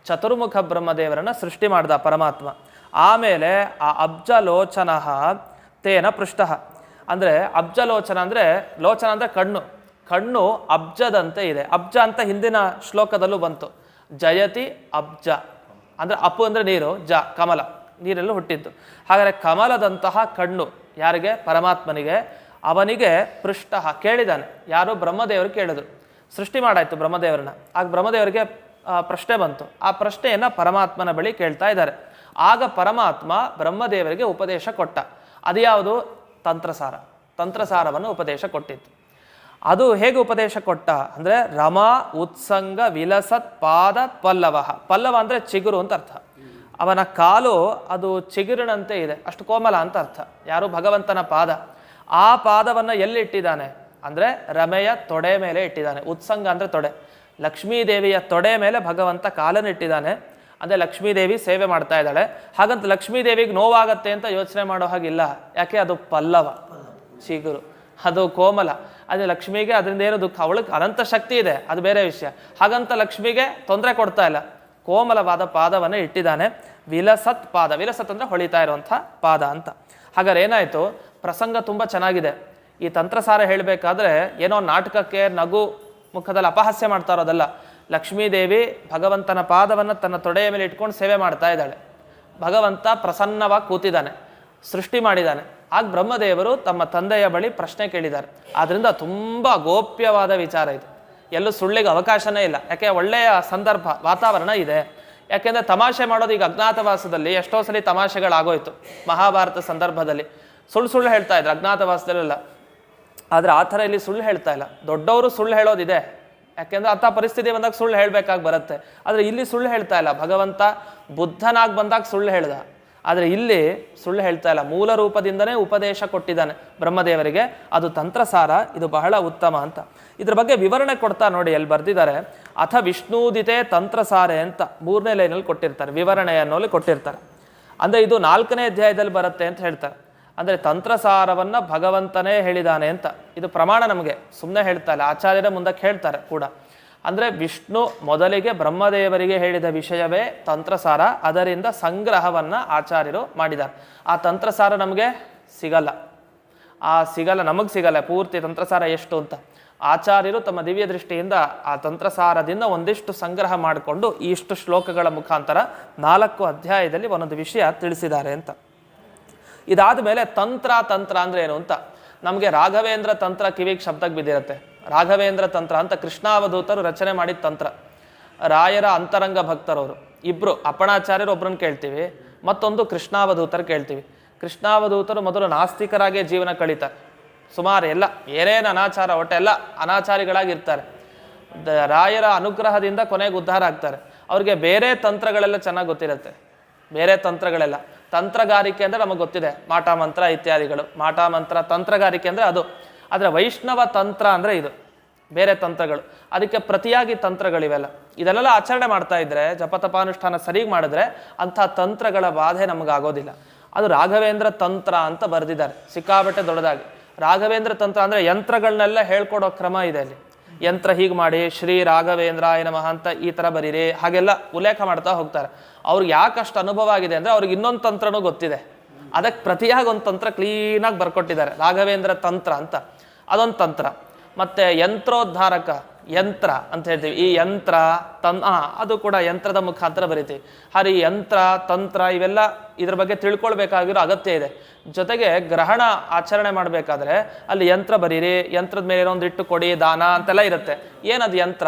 ಚತುರ್ಮುಖ ಬ್ರಹ್ಮದೇವರನ್ನು ಸೃಷ್ಟಿ ಮಾಡ್ದ ಪರಮಾತ್ಮ. ಆಮೇಲೆ ಆ ಅಬ್ಜಲೋಚನ ತೇನ ಪೃಷ್ಟ ಅಂದರೆ ಅಬ್ಜಲೋಚನ ಅಂದರೆ, ಲೋಚನ ಅಂದರೆ ಕಣ್ಣು. ಕಣ್ಣು ಅಬ್ಜದಂತೆ ಇದೆ. ಅಬ್ಜ ಅಂತ ಹಿಂದಿನ ಶ್ಲೋಕದಲ್ಲೂ ಬಂತು. ಜಯತಿ ಅಬ್ಜ ಅಂದರೆ ಅಪ್ಪು ಅಂದರೆ ನೀರು, ಜ ಕಮಲ, ನೀರೆಲ್ಲೂ ಹುಟ್ಟಿದ್ದು. ಹಾಗಾದರೆ ಕಮಲದಂತಹ ಕಣ್ಣು ಯಾರಿಗೆ? ಪರಮಾತ್ಮನಿಗೆ. ಅವನಿಗೆ ಪೃಷ್ಟ ಕೇಳಿದಾನೆ. ಯಾರು? ಬ್ರಹ್ಮದೇವರು ಕೇಳಿದ್ರು. ಸೃಷ್ಟಿ ಮಾಡಾಯಿತು ಬ್ರಹ್ಮದೇವರನ್ನ. ಆಗ ಬ್ರಹ್ಮದೇವರಿಗೆ ಪ್ರಶ್ನೆ ಬಂತು. ಆ ಪ್ರಶ್ನೆಯನ್ನು ಪರಮಾತ್ಮನ ಬಳಿ ಕೇಳ್ತಾ ಇದ್ದಾರೆ. ಆಗ ಪರಮಾತ್ಮ ಬ್ರಹ್ಮದೇವರಿಗೆ ಉಪದೇಶ ಕೊಟ್ಟ. ಅದು ಯಾವುದು? ತಂತ್ರಸಾರ. ತಂತ್ರಸಾರವನ್ನು ಉಪದೇಶ ಕೊಟ್ಟಿತ್ತು. ಅದು ಹೇಗೆ ಉಪದೇಶ ಕೊಟ್ಟ ಅಂದರೆ, ರಮಾ ಉತ್ಸಂಗ ವಿಲಸತ್ ಪಾದ ಪಲ್ಲವ. ಪಲ್ಲವ ಅಂದರೆ ಚಿಗುರು ಅಂತ ಅರ್ಥ. ಅವನ ಕಾಲು ಅದು ಚಿಗುರಿನಂತೆ ಇದೆ, ಅಷ್ಟು ಕೋಮಲ ಅಂತ ಅರ್ಥ. ಯಾರು? ಭಗವಂತನ ಪಾದ. ಆ ಪಾದವನ್ನು ಎಲ್ಲಿ ಇಟ್ಟಿದ್ದಾನೆ ಅಂದರೆ ರಮೆಯ ತೊಡೆ ಮೇಲೆ ಇಟ್ಟಿದ್ದಾನೆ. ಉತ್ಸಂಗ ಅಂದರೆ ತೊಡೆ. ಲಕ್ಷ್ಮೀದೇವಿಯ ತೊಡೆ ಮೇಲೆ ಭಗವಂತ ಕಾಲನ್ನು ಇಟ್ಟಿದ್ದಾನೆ. ಅಂದರೆ ಲಕ್ಷ್ಮೀದೇವಿ ಸೇವೆ ಮಾಡ್ತಾ ಇದ್ದಾಳೆ. ಹಾಗಂತ ಲಕ್ಷ್ಮೀದೇವಿಗೆ ನೋವಾಗತ್ತೆ ಅಂತ ಯೋಚನೆ ಮಾಡೋ ಹಾಗಿಲ್ಲ. ಯಾಕೆ? ಅದು ಪಲ್ಲವ, ಚಿಗುರು, ಅದು ಕೋಮಲ. ಅದೇ ಲಕ್ಷ್ಮಿಗೆ ಅದರಿಂದ ಏನು ದುಃಖ? ಅವಳಿಗೆ ಅನಂತ ಶಕ್ತಿ ಇದೆ, ಅದು ಬೇರೆ ವಿಷಯ. ಹಾಗಂತ ಲಕ್ಷ್ಮಿಗೆ ತೊಂದರೆ ಕೊಡ್ತಾ ಇಲ್ಲ. ಕೋಮಲವಾದ ಪಾದವನ್ನು ಇಟ್ಟಿದ್ದಾನೆ. ವಿಲಸತ್ ಪಾದ. ವಿಲಸತ್ ಅಂದರೆ ಹೊಳಿತಾ ಇರುವಂಥ ಪಾದ ಅಂತ. ಹಾಗಾದ್ರೆ ಏನಾಯಿತು? ಪ್ರಸಂಗ ತುಂಬ ಚೆನ್ನಾಗಿದೆ. ಈ ತಂತ್ರಸಾರ ಹೇಳಬೇಕಾದ್ರೆ ಏನೋ ನಾಟಕಕ್ಕೆ ನಗು ಮುಖದಲ್ಲಿ ಅಪಹಾಸ್ಯ ಮಾಡ್ತಾ ಇರೋದಲ್ಲ. ಲಕ್ಷ್ಮೀದೇವಿ ಭಗವಂತನ ಪಾದವನ್ನು ತನ್ನ ತೊಡೆಯ ಮೇಲೆ ಇಟ್ಕೊಂಡು ಸೇವೆ ಮಾಡ್ತಾ ಇದ್ದಾಳೆ. ಭಗವಂತ ಪ್ರಸನ್ನವಾಗಿ ಕೂತಿದ್ದಾನೆ, ಸೃಷ್ಟಿ ಮಾಡಿದ್ದಾನೆ. ಆಗ ಬ್ರಹ್ಮದೇವರು ತಮ್ಮ ತಂದೆಯ ಬಳಿ ಪ್ರಶ್ನೆ ಕೇಳಿದ್ದಾರೆ. ಆದ್ದರಿಂದ ತುಂಬ ಗೋಪ್ಯವಾದ ವಿಚಾರ ಇದು. ಎಲ್ಲೂ ಸುಳ್ಳಿಗೆ ಅವಕಾಶನೇ ಇಲ್ಲ. ಯಾಕೆ? ಒಳ್ಳೆಯ ಸಂದರ್ಭ, ವಾತಾವರಣ ಇದೆ. ಯಾಕೆಂದರೆ ತಮಾಷೆ ಮಾಡೋದು ಈಗ ಅಜ್ಞಾತವಾಸದಲ್ಲಿ ಎಷ್ಟೋ ಸಲ ತಮಾಷೆಗಳಾಗೋಯ್ತು. ಮಹಾಭಾರತ ಸಂದರ್ಭದಲ್ಲಿ ಸುಳ್ಳು ಹೇಳ್ತಾ ಇದ್ರು ಅಜ್ಞಾತವಾಸದಲ್ಲೆಲ್ಲ. ಆದರೆ ಆ ಥರ ಇಲ್ಲಿ ಸುಳ್ಳು ಹೇಳ್ತಾ ಇಲ್ಲ. ದೊಡ್ಡವರು ಸುಳ್ಳು ಹೇಳೋದಿದೆ. ಯಾಕೆಂದರೆ ಅಂಥ ಪರಿಸ್ಥಿತಿ ಬಂದಾಗ ಸುಳ್ಳು ಹೇಳಬೇಕಾಗಿ ಬರುತ್ತೆ. ಆದರೆ ಇಲ್ಲಿ ಸುಳ್ಳು ಹೇಳ್ತಾ ಇಲ್ಲ. ಭಗವಂತ ಬುದ್ಧನಾಗಿ ಬಂದಾಗ ಸುಳ್ಳು ಹೇಳ್ದ. ಆದರೆ ಇಲ್ಲಿ ಸುಳ್ಳು ಹೇಳ್ತಾ ಇಲ್ಲ. ಮೂಲ ರೂಪದಿಂದನೇ ಉಪದೇಶ ಕೊಟ್ಟಿದ್ದಾನೆ ಬ್ರಹ್ಮದೇವರಿಗೆ. ಅದು ತಂತ್ರಸಾರ. ಇದು ಬಹಳ ಉತ್ತಮ ಅಂತ. ಇದ್ರ ಬಗ್ಗೆ ವಿವರಣೆ ಕೊಡ್ತಾ ನೋಡಿ, ಎಲ್ಲಿ ಬರೆದಿದ್ದಾರೆ. ಅಥ ವಿಷ್ಣೂದಿತೆ ತಂತ್ರಸಾರೆ ಅಂತ 3ನೇ ಲೈನಲ್ಲಿ ಕೊಟ್ಟಿರ್ತಾರೆ. ವಿವರಣೆ ಅನ್ನೋಲ್ಲಿ ಕೊಟ್ಟಿರ್ತಾರೆ. ಅಂದರೆ ಇದು 4ನೇ ಅಧ್ಯಾಯದಲ್ಲಿ ಬರುತ್ತೆ ಅಂತ ಹೇಳ್ತಾರೆ. ಅಂದರೆ ತಂತ್ರಸಾರವನ್ನು ಭಗವಂತನೇ ಹೇಳಿದಾನೆ ಅಂತ ಇದು ಪ್ರಮಾಣ. ನಮಗೆ ಸುಮ್ಮನೆ ಹೇಳ್ತಾ ಇಲ್ಲ, ಆಚಾರ್ಯರ ಮುಂದಕ್ಕೆ ಹೇಳ್ತಾರೆ ಕೂಡ. ಅಂದರೆ ವಿಷ್ಣು ಮೊದಲಿಗೆ ಬ್ರಹ್ಮದೇವರಿಗೆ ಹೇಳಿದ ವಿಷಯವೇ ತಂತ್ರಸಾರ, ಅದರಿಂದ ಸಂಗ್ರಹವನ್ನು ಆಚಾರ್ಯರು ಮಾಡಿದ್ದಾರೆ. ಆ ತಂತ್ರಸಾರ ನಮಗೆ ಸಿಗಲ್ಲ, ನಮಗೆ ಸಿಗಲ್ಲ ಪೂರ್ತಿ ತಂತ್ರಸಾರ ಎಷ್ಟು ಅಂತ. ಆಚಾರ್ಯರು ತಮ್ಮ ದಿವ್ಯ ದೃಷ್ಟಿಯಿಂದ ಆ ತಂತ್ರಸಾರದಿಂದ ಒಂದಿಷ್ಟು ಸಂಗ್ರಹ ಮಾಡಿಕೊಂಡು ಇಷ್ಟು ಶ್ಲೋಕಗಳ ಮುಖಾಂತರ 4 ಅಧ್ಯಾಯದಲ್ಲಿ ಒಂದೊಂದು ವಿಷಯ ತಿಳಿಸಿದ್ದಾರೆ ಅಂತ. ಇದಾದ ಮೇಲೆ ತಂತ್ರ ಅಂದರೆ ಏನು ಅಂತ ನಮಗೆ ರಾಘವೇಂದ್ರ ತಂತ್ರ ಕಿವಿಗೆ ಶಬ್ದಕ್ಕೆ ಬಿದ್ದಿರುತ್ತೆ. ರಾಘವೇಂದ್ರ ತಂತ್ರ ಅಂತ ಕೃಷ್ಣಾವಧೂತರು ರಚನೆ ಮಾಡಿದ ತಂತ್ರ. ರಾಯರ ಅಂತರಂಗ ಭಕ್ತರವರು ಇಬ್ಬರು, ಅಪ್ಪಣಾಚಾರ್ಯರು ಒಬ್ಬರನ್ನು ಕೇಳ್ತೀವಿ, ಮತ್ತೊಂದು ಕೃಷ್ಣಾವಧೂತರು ಕೇಳ್ತೀವಿ. ಕೃಷ್ಣಾವಧೂತರು ಮೊದಲು ನಾಸ್ತಿಕರಾಗೇ ಜೀವನ ಕಳೀತಾರೆ. ಸುಮಾರು ಎಲ್ಲ ಏನೇನು ಅನಾಚಾರ ಒಟ್ಟೆಲ್ಲ ಅನಾಚಾರಿಗಳಾಗಿರ್ತಾರೆ. ರಾಯರ ಅನುಗ್ರಹದಿಂದ ಕೊನೆಗೆ ಉದ್ಧಾರ ಆಗ್ತಾರೆ. ಅವ್ರಿಗೆ ಬೇರೆ ತಂತ್ರಗಳೆಲ್ಲ ಚೆನ್ನಾಗಿ ಗೊತ್ತಿರುತ್ತೆ. ಬೇರೆ ತಂತ್ರಗಳೆಲ್ಲ, ತಂತ್ರಗಾರಿಕೆ ಅಂದರೆ ನಮಗೆ ಗೊತ್ತಿದೆ, ಮಾಟ ಮಂತ್ರ ಇತ್ಯಾದಿಗಳು. ಮಾಟ ಮಂತ್ರ ತಂತ್ರಗಾರಿಕೆ ಅಂದರೆ ಅದು. ಆದರೆ ವೈಷ್ಣವ ತಂತ್ರ ಅಂದರೆ ಇದು ಬೇರೆ ತಂತ್ರಗಳು. ಅದಕ್ಕೆ ಪ್ರತಿಯಾಗಿ ತಂತ್ರಗಳಿವೆಲ್ಲ. ಇದೆಲ್ಲ ಆಚರಣೆ ಮಾಡ್ತಾ ಇದ್ರೆ, ಜಪತಪಾನುಷ್ಠಾನ ಸರಿಗೆ ಮಾಡಿದ್ರೆ ಅಂಥ ತಂತ್ರಗಳ ಬಾಧೆ ನಮಗಾಗೋದಿಲ್ಲ. ಅದು ರಾಘವೇಂದ್ರ ತಂತ್ರ ಅಂತ ಬರೆದಿದ್ದಾರೆ, ಸಿಕ್ಕಾಬಟ್ಟೆ ದೊಡ್ಡದಾಗಿ. ರಾಘವೇಂದ್ರ ತಂತ್ರ ಅಂದರೆ ಯಂತ್ರಗಳನ್ನೆಲ್ಲ ಹೇಳ್ಕೊಡೋ ಕ್ರಮ ಇದೆ ಅಲ್ಲಿ. ಯಂತ್ರ ಹೀಗೆ ಮಾಡಿ ಶ್ರೀ ರಾಘವೇಂದ್ರಾಯ ನಮಃ ಅಂತ ಈ ಥರ ಬರೀರಿ, ಹಾಗೆಲ್ಲ ಉಲ್ಲೇಖ ಮಾಡ್ತಾ ಹೋಗ್ತಾರೆ. ಅವ್ರಿಗೆ ಯಾಕಷ್ಟು ಅನುಭವ ಆಗಿದೆ ಅಂದರೆ ಅವ್ರಿಗೆ ಇನ್ನೊಂದು ತಂತ್ರನೂ ಗೊತ್ತಿದೆ. ಅದಕ್ಕೆ ಪ್ರತಿಯಾಗಿ ಒಂದು ತಂತ್ರ ಕ್ಲೀನಾಗಿ ಬರ್ಕೊಟ್ಟಿದ್ದಾರೆ, ರಾಘವೇಂದ್ರ ತಂತ್ರ ಅಂತ. ಅದೊಂದು ತಂತ್ರ. ಮತ್ತು ಯಂತ್ರೋದ್ಧಾರಕ ಯಂತ್ರ ಅಂತ ಹೇಳ್ತೀವಿ. ಈ ಯಂತ್ರ ಅದು ಕೂಡ ಯಂತ್ರದ ಮುಖಾಂತರ ಬರಿತೀವಿ. ಹರಿ ಯಂತ್ರ ತಂತ್ರ ಇವೆಲ್ಲ ಇದ್ರ ಬಗ್ಗೆ ತಿಳ್ಕೊಳ್ಬೇಕಾಗಿರೋ ಅಗತ್ಯ ಇದೆ. ಜೊತೆಗೆ ಗ್ರಹಣ ಆಚರಣೆ ಮಾಡಬೇಕಾದ್ರೆ ಅಲ್ಲಿ ಯಂತ್ರ ಬರೀರಿ, ಯಂತ್ರದ ಮೇಲೆ ಒಂದು ಇಟ್ಟು ಕೊಡಿ, ದಾನ ಅಂತೆಲ್ಲ ಇರುತ್ತೆ. ಏನದು ಯಂತ್ರ?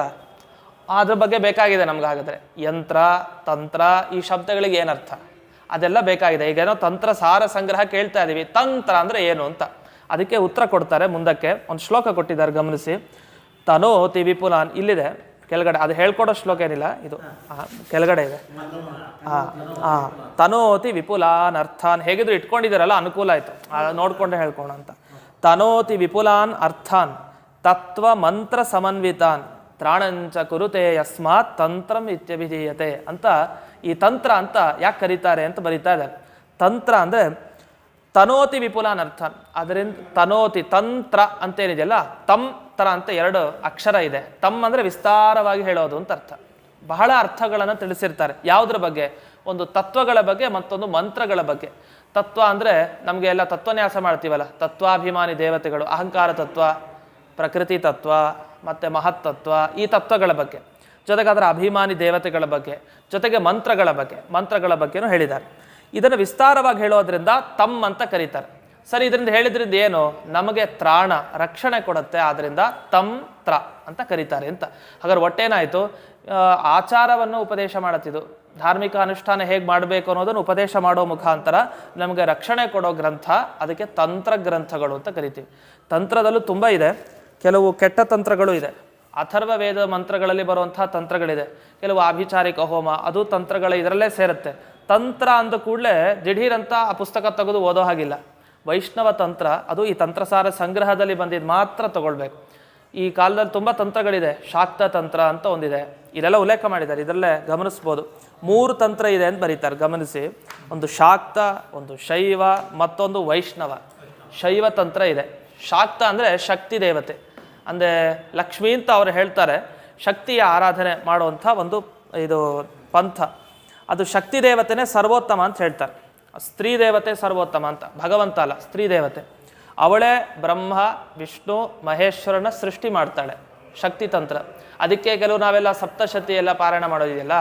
ಅದ್ರ ಬಗ್ಗೆ ಬೇಕಾಗಿದೆ ನಮ್ಗೆ. ಹಾಗಾದರೆ ಯಂತ್ರ ತಂತ್ರ ಈ ಶಬ್ದಗಳಿಗೆ ಏನರ್ಥ ಅದೆಲ್ಲ ಬೇಕಾಗಿದೆ. ಈಗೇನೋ ತಂತ್ರ ಸಾರ ಸಂಗ್ರಹ ಕೇಳ್ತಾ ಇದ್ದೀವಿ, ತಂತ್ರ ಅಂದರೆ ಏನು ಅಂತ ಅದಕ್ಕೆ ಉತ್ತರ ಕೊಡ್ತಾರೆ. ಮುಂದಕ್ಕೆ ಒಂದು ಶ್ಲೋಕ ಕೊಟ್ಟಿದ್ದಾರೆ, ಗಮನಿಸಿ. ತನೋತಿ ವಿಪುಲಾನ್ ಇಲ್ಲಿದೆ ಕೆಳಗಡೆ, ಅದು ಹೇಳ್ಕೊಡೋ ಶ್ಲೋಕ ಏನಿಲ್ಲ, ಇದು ಕೆಳಗಡೆ ಇದೆ. ತನೋತಿ ವಿಪುಲಾನ್ ಅರ್ಥಾನ್, ಹೇಗಿದ್ರು ಇಟ್ಕೊಂಡಿದ್ದಾರಲ್ಲ ಅನುಕೂಲ ಆಯಿತು, ನೋಡ್ಕೊಂಡೆ ಹೇಳ್ಕೋಣ ಅಂತ. ತನೋತಿ ವಿಪುಲಾನ್ ಅರ್ಥಾನ್ ತತ್ವ ಮಂತ್ರ ಸಮನ್ವಿತಾನ್ ತ್ರಾಣಂಚ ಕುರುತೆ ಯಸ್ಮಾತ್ ತಂತ್ರಂ ಇತ್ಯಭಿಧೀಯತೆ ಅಂತ. ಈ ತಂತ್ರ ಅಂತ ಯಾಕೆ ಕರೀತಾರೆ ಅಂತ ಬರೀತಾ ಇದ್ದಾರೆ. ತಂತ್ರ ಅಂದರೆ ತನೋತಿ ವಿಪುಲಾನ್ ಅರ್ಥಾನ್, ಅದರಿಂದ ತನೋತಿ ತಂತ್ರ ಅಂತೇನಿದೆಯಲ್ಲ, ತರ ಅಂತ 2 ಅಕ್ಷರ ಇದೆ. ತಮ್ ಅಂದರೆ ವಿಸ್ತಾರವಾಗಿ ಹೇಳೋದು ಅಂತ ಅರ್ಥ. ಬಹಳ ಅರ್ಥಗಳನ್ನು ತಿಳಿಸಿರ್ತಾರೆ. ಯಾವುದ್ರ ಬಗ್ಗೆ? ಒಂದು ತತ್ವಗಳ ಬಗ್ಗೆ, ಮತ್ತೊಂದು ಮಂತ್ರಗಳ ಬಗ್ಗೆ. ತತ್ವ ಅಂದರೆ ನಮಗೆ ಎಲ್ಲ ತತ್ವನ್ಯಾಸ ಮಾಡ್ತೀವಲ್ಲ, ತತ್ವಾಭಿಮಾನಿ ದೇವತೆಗಳು, ಅಹಂಕಾರ ತತ್ವ, ಪ್ರಕೃತಿ ತತ್ವ ಮತ್ತು ಮಹತ್ತತ್ವ, ಈ ತತ್ವಗಳ ಬಗ್ಗೆ. ಜೊತೆಗೆ ಅದರ ಅಭಿಮಾನಿ ದೇವತೆಗಳ ಬಗ್ಗೆ, ಜೊತೆಗೆ ಮಂತ್ರಗಳ ಬಗ್ಗೆನೂ ಹೇಳಿದ್ದಾರೆ. ಇದನ್ನು ವಿಸ್ತಾರವಾಗಿ ಹೇಳೋದ್ರಿಂದ ತಮ್ ಅಂತ ಕರೀತಾರೆ. ಸರಿ, ಇದರಿಂದ ಹೇಳಿದ್ರಿಂದ ಏನು? ನಮಗೆ ತ್ರಾಣ ರಕ್ಷಣೆ ಕೊಡುತ್ತೆ, ಆದ್ದರಿಂದ ತಂತ್ರ ಅಂತ ಕರೀತಾರೆ ಅಂತ. ಹಾಗಾದ್ರೆ ಒಟ್ಟೇನಾಯಿತು? ಆಚಾರವನ್ನು ಉಪದೇಶ ಮಾಡುತ್ತಿದ್ದು, ಧಾರ್ಮಿಕ ಅನುಷ್ಠಾನ ಹೇಗೆ ಮಾಡಬೇಕು ಅನ್ನೋದನ್ನು ಉಪದೇಶ ಮಾಡೋ ಮುಖಾಂತರ ನಮಗೆ ರಕ್ಷಣೆ ಕೊಡೋ ಗ್ರಂಥ, ಅದಕ್ಕೆ ತಂತ್ರ ಗ್ರಂಥಗಳು ಅಂತ ಕರಿತೀವಿ. ತಂತ್ರದಲ್ಲೂ ತುಂಬ ಇದೆ, ಕೆಲವು ಕೆಟ್ಟ ತಂತ್ರಗಳು ಇದೆ. ಅಥರ್ವ ವೇದ ಮಂತ್ರಗಳಲ್ಲಿ ಬರುವಂತಹ ತಂತ್ರಗಳಿದೆ, ಕೆಲವು ಆಭಿಚಾರಿಕ ಹೋಮ, ಅದು ತಂತ್ರಗಳ ಇದರಲ್ಲೇ ಸೇರುತ್ತೆ. ತಂತ್ರ ಅಂದ ಕೂಡಲೇ ದಿಢೀರಂತ ಆ ಪುಸ್ತಕ ತೆಗೆದು ಓದೋ ಹಾಗಿಲ್ಲ. ವೈಷ್ಣವ ತಂತ್ರ ಅದು ಈ ತಂತ್ರಸಾರ ಸಂಗ್ರಹದಲ್ಲಿ ಬಂದಿದ್ದು ಮಾತ್ರ ತಗೊಳ್ಬೇಕು. ಈ ಕಾಲದಲ್ಲಿ ತುಂಬ ತಂತ್ರಗಳಿದೆ. ಶಾಕ್ತ ತಂತ್ರ ಅಂತ ಒಂದಿದೆ, ಇದೆಲ್ಲ ಉಲ್ಲೇಖ ಮಾಡಿದ್ದಾರೆ, ಇದರಲ್ಲೇ ಗಮನಿಸ್ಬೋದು. 3 ತಂತ್ರ ಇದೆ ಅಂತ ಬರೀತಾರೆ, ಗಮನಿಸಿ. ಒಂದು ಶಾಕ್ತ, ಒಂದು ಶೈವ, ಮತ್ತೊಂದು ವೈಷ್ಣವ. ಶೈವ ತಂತ್ರ ಇದೆ. ಶಾಕ್ತ ಅಂದರೆ ಶಕ್ತಿ ದೇವತೆ, ಅಂದರೆ ಲಕ್ಷ್ಮೀ ಅಂತ ಅವರು ಹೇಳ್ತಾರೆ. ಶಕ್ತಿಯ ಆರಾಧನೆ ಮಾಡುವಂಥ ಒಂದು ಇದು ಪಂಥ. ಅದು ಶಕ್ತಿ ದೇವತೆನೇ ಸರ್ವೋತ್ತಮ ಅಂತ ಹೇಳ್ತಾರೆ. ಸ್ತ್ರೀ ದೇವತೆ ಸರ್ವೋತ್ತಮ ಅಂತ, ಭಗವಂತ ಅಲ್ಲ, ಸ್ತ್ರೀ ದೇವತೆ. ಅವಳೇ ಬ್ರಹ್ಮ ವಿಷ್ಣು ಮಹೇಶ್ವರನ ಸೃಷ್ಟಿ ಮಾಡ್ತಾಳೆ, ಶಕ್ತಿ ತಂತ್ರ. ಅದಕ್ಕೆ ಕೆಲವು ನಾವೆಲ್ಲ ಸಪ್ತಶತಿ ಎಲ್ಲ ಪಾರಾಯಣ ಮಾಡೋದಿದೆಯಲ್ಲ,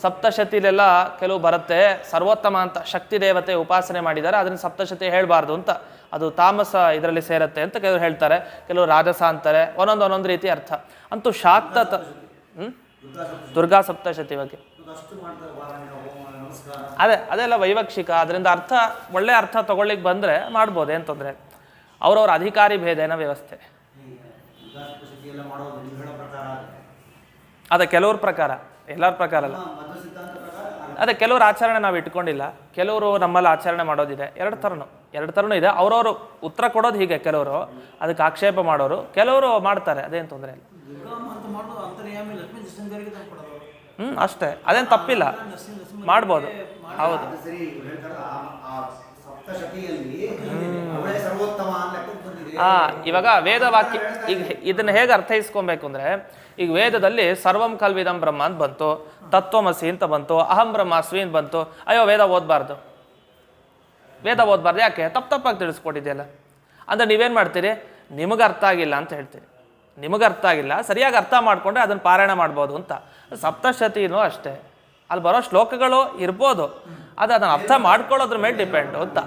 ಸಪ್ತಶತಿಲೆಲ್ಲ ಕೆಲವು ಬರುತ್ತೆ ಸರ್ವೋತ್ತಮ ಅಂತ ಶಕ್ತಿ ದೇವತೆ ಉಪಾಸನೆ ಮಾಡಿದ್ದಾರೆ, ಅದನ್ನು ಸಪ್ತಶತಿ ಹೇಳಬಾರ್ದು ಅಂತ, ಅದು ತಾಮಸ ಇದರಲ್ಲಿ ಸೇರುತ್ತೆ ಅಂತ ಕೆಲವರು ಹೇಳ್ತಾರೆ, ಕೆಲವರು ರಾಜಸ ಅಂತಾರೆ, ಒಂದೊಂದು ರೀತಿ ಅರ್ಥ. ಅಂತೂ ಶಾಕ್ತ ದುರ್ಗಾ ಸಪ್ತಶತಿ ಬಗ್ಗೆ ಅದೆಲ್ಲ ವೈವಕ್ಷಿಕ. ಅದರಿಂದ ಅರ್ಥ ಒಳ್ಳೆ ಅರ್ಥ ತಗೊಳ್ಳಿಕ್ಕೆ ಬಂದರೆ ಮಾಡ್ಬೋದು, ಏನು ತೊಂದರೆ. ಅವ್ರವ್ರ ಅಧಿಕಾರಿ ಭೇದೇನ ವ್ಯವಸ್ಥೆ. ಅದೇ ಕೆಲವ್ರ ಪ್ರಕಾರ, ಎಲ್ಲರ ಪ್ರಕಾರ ಅಲ್ಲ. ಅದೇ ಕೆಲವ್ರ ಆಚರಣೆ ನಾವು ಇಟ್ಕೊಂಡಿಲ್ಲ, ಕೆಲವರು ನಮ್ಮಲ್ಲಿ ಆಚರಣೆ ಮಾಡೋದಿದೆ. ಎರಡು ಥರನೂ ಇದೆ. ಅವ್ರವರು ಉತ್ತರ ಕೊಡೋದು ಹೀಗೆ, ಕೆಲವರು ಅದಕ್ಕೆ ಆಕ್ಷೇಪ ಮಾಡೋರು, ಕೆಲವರು ಮಾಡ್ತಾರೆ, ಅದೇನು ತೊಂದರೆ ಇಲ್ಲ. ಅಷ್ಟೇ, ಅದೇನು ತಪ್ಪಿಲ್ಲ, ಮಾಡ್ಬೋದು. ಹೌದು, ಸಪ್ತಶತಿಯಲ್ಲಿ ಅವಳೇ ಸರ್ವೋತ್ತಮ ಅಂತ ಲೆಕ್ಕಕ್ಕೆ ಬಂದಿದೆ. ಇವಾಗ ವೇದವಾಕ್ಯ ಈಗ ಇದನ್ನ ಹೇಗೆ ಅರ್ಥೈಸ್ಕೊಬೇಕು ಅಂದ್ರೆ, ಈಗ ವೇದದಲ್ಲಿ ಸರ್ವಂ ಕಲ್ವಿದಂ ಬ್ರಹ್ಮ ಅಂತ ಬಂತು, ತತ್ವಮಸಿ ಅಂತ ಬಂತು, ಅಹಂ ಬ್ರಹ್ಮಾಸ್ಮಿ ಅಂತ ಬಂತು. ಅಯ್ಯೋ ವೇದ ಓದಬಾರ್ದು ಯಾಕೆ? ತಪ್ಪಾಗಿ ತಿಳಿಸ್ಕೊಟ್ಟಿದೆಯಲ್ಲ. ಅಂದ್ರೆ ನೀವೇನು ಮಾಡ್ತೀರಿ? ನಿಮಗೆ ಅರ್ಥ ಆಗಿಲ್ಲ ಅಂತ ಹೇಳ್ತೀರಿ. ನಿಮಗೆ ಅರ್ಥ ಆಗಿಲ್ಲ, ಸರಿಯಾಗಿ ಅರ್ಥ ಮಾಡಿಕೊಂಡ್ರೆ ಅದನ್ನು ಪಾರಾಯಣ ಮಾಡ್ಬೋದು ಅಂತ. ಸಪ್ತಶತಿನೂ ಅಷ್ಟೇ, ಅಲ್ಲಿ ಬರೋ ಶ್ಲೋಕಗಳು ಇರ್ಬೋದು, ಅದು ಅದನ್ನು ಅರ್ಥ ಮಾಡ್ಕೊಳ್ಳೋದ್ರ ಮೇಲೆ ಡಿಪೆಂಡು ಅಂತ.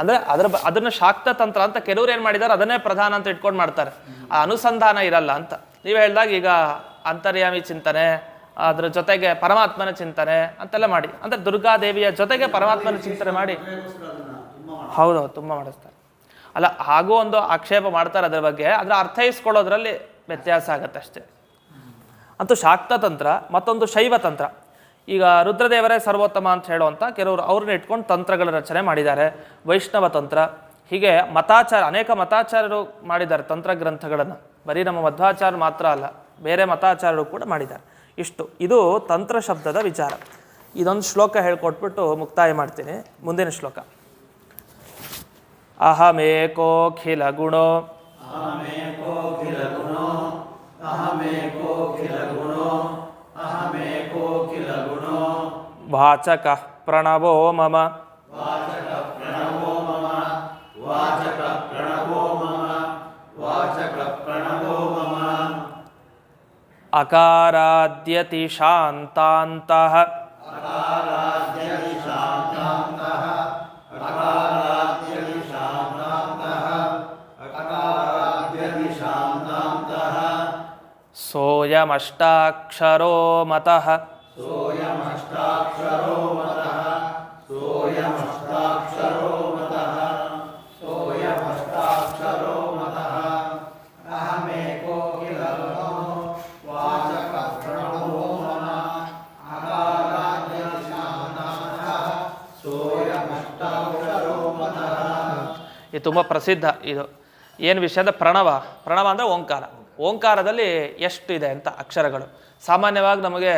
ಅಂದರೆ ಅದನ್ನು ಶಾಕ್ತ ತಂತ್ರ ಅಂತ ಕೆಲವ್ರು ಏನು ಮಾಡಿದ್ದಾರೆ, ಅದನ್ನೇ ಪ್ರಧಾನ ಅಂತ ಇಟ್ಕೊಂಡು ಮಾಡ್ತಾರೆ. ಆ ಅನುಸಂಧಾನ ಇರಲ್ಲ ಅಂತ ನೀವು ಹೇಳಿದಾಗ, ಈಗ ಅಂತರ್ಯಾಮಿ ಚಿಂತನೆ, ಅದ್ರ ಜೊತೆಗೆ ಪರಮಾತ್ಮನ ಚಿಂತನೆ ಅಂತೆಲ್ಲ ಮಾಡಿ, ಅಂದರೆ ದುರ್ಗಾದೇವಿಯ ಜೊತೆಗೆ ಪರಮಾತ್ಮನ ಚಿಂತನೆ ಮಾಡಿ. ಹೌದೌದು, ತುಂಬ ಮಾಡಿಸ್ತಾರೆ. ಅಲ್ಲ, ಹಾಗೂ ಒಂದು ಆಕ್ಷೇಪ ಮಾಡ್ತಾರೆ ಅದ್ರ ಬಗ್ಗೆ, ಅದರ ಅರ್ಥೈಸ್ಕೊಳ್ಳೋದ್ರಲ್ಲಿ ವ್ಯತ್ಯಾಸ ಆಗತ್ತೆ ಅಷ್ಟೇ. ಅಂತೂ ಶಾಕ್ತ ತಂತ್ರ, ಮತ್ತೊಂದು ಶೈವ ತಂತ್ರ. ಈಗ ರುದ್ರದೇವರೇ ಸರ್ವೋತ್ತಮ ಅಂತ ಹೇಳುವಂಥ ಕೆಲವರು ಅವ್ರನ್ನ ಇಟ್ಕೊಂಡು ತಂತ್ರಗಳ ರಚನೆ ಮಾಡಿದ್ದಾರೆ. ವೈಷ್ಣವ ತಂತ್ರ, ಹೀಗೆ ಅನೇಕ ಮತಾಚಾರ್ಯರು ಮಾಡಿದ್ದಾರೆ ತಂತ್ರ ಗ್ರಂಥಗಳನ್ನು. ಬರೀ ನಮ್ಮ ಮಧ್ವಾಚಾರ್ಯರು ಮಾತ್ರ ಅಲ್ಲ, ಬೇರೆ ಮತಾಚಾರ್ಯರು ಕೂಡ ಮಾಡಿದ್ದಾರೆ. ಇದು ತಂತ್ರ ಶಬ್ದದ ವಿಚಾರ. ಇದೊಂದು ಶ್ಲೋಕ ಹೇಳ್ಕೊಟ್ಬಿಟ್ಟು ಮುಕ್ತಾಯ ಮಾಡ್ತೀನಿ. ಮುಂದಿನ ಶ್ಲೋಕ. ಅಹಮೇಕೋಖಿಲ ಗುಣೋ ವಾಚಕಃ ಪ್ರಣವೋ ಮಮ ಅಕಾರಾದ್ಯತಿ ಶಾಂತಾಂತಃ ಸೋಯಮಷ್ಟಾಕ್ಷರೋ ಮತಃ ಇದು ತುಂಬ ಪ್ರಸಿದ್ಧ. ಇದು ಏನು ವಿಷಯ ಅಂದರೆ ಪ್ರಣವ ಅಂದರೆ ಓಂಕಾರ. ಓಂಕಾರದಲ್ಲಿ ಎಷ್ಟು ಇದೆ ಅಂತ ಅಕ್ಷರಗಳು. ಸಾಮಾನ್ಯವಾಗಿ ನಮಗೆ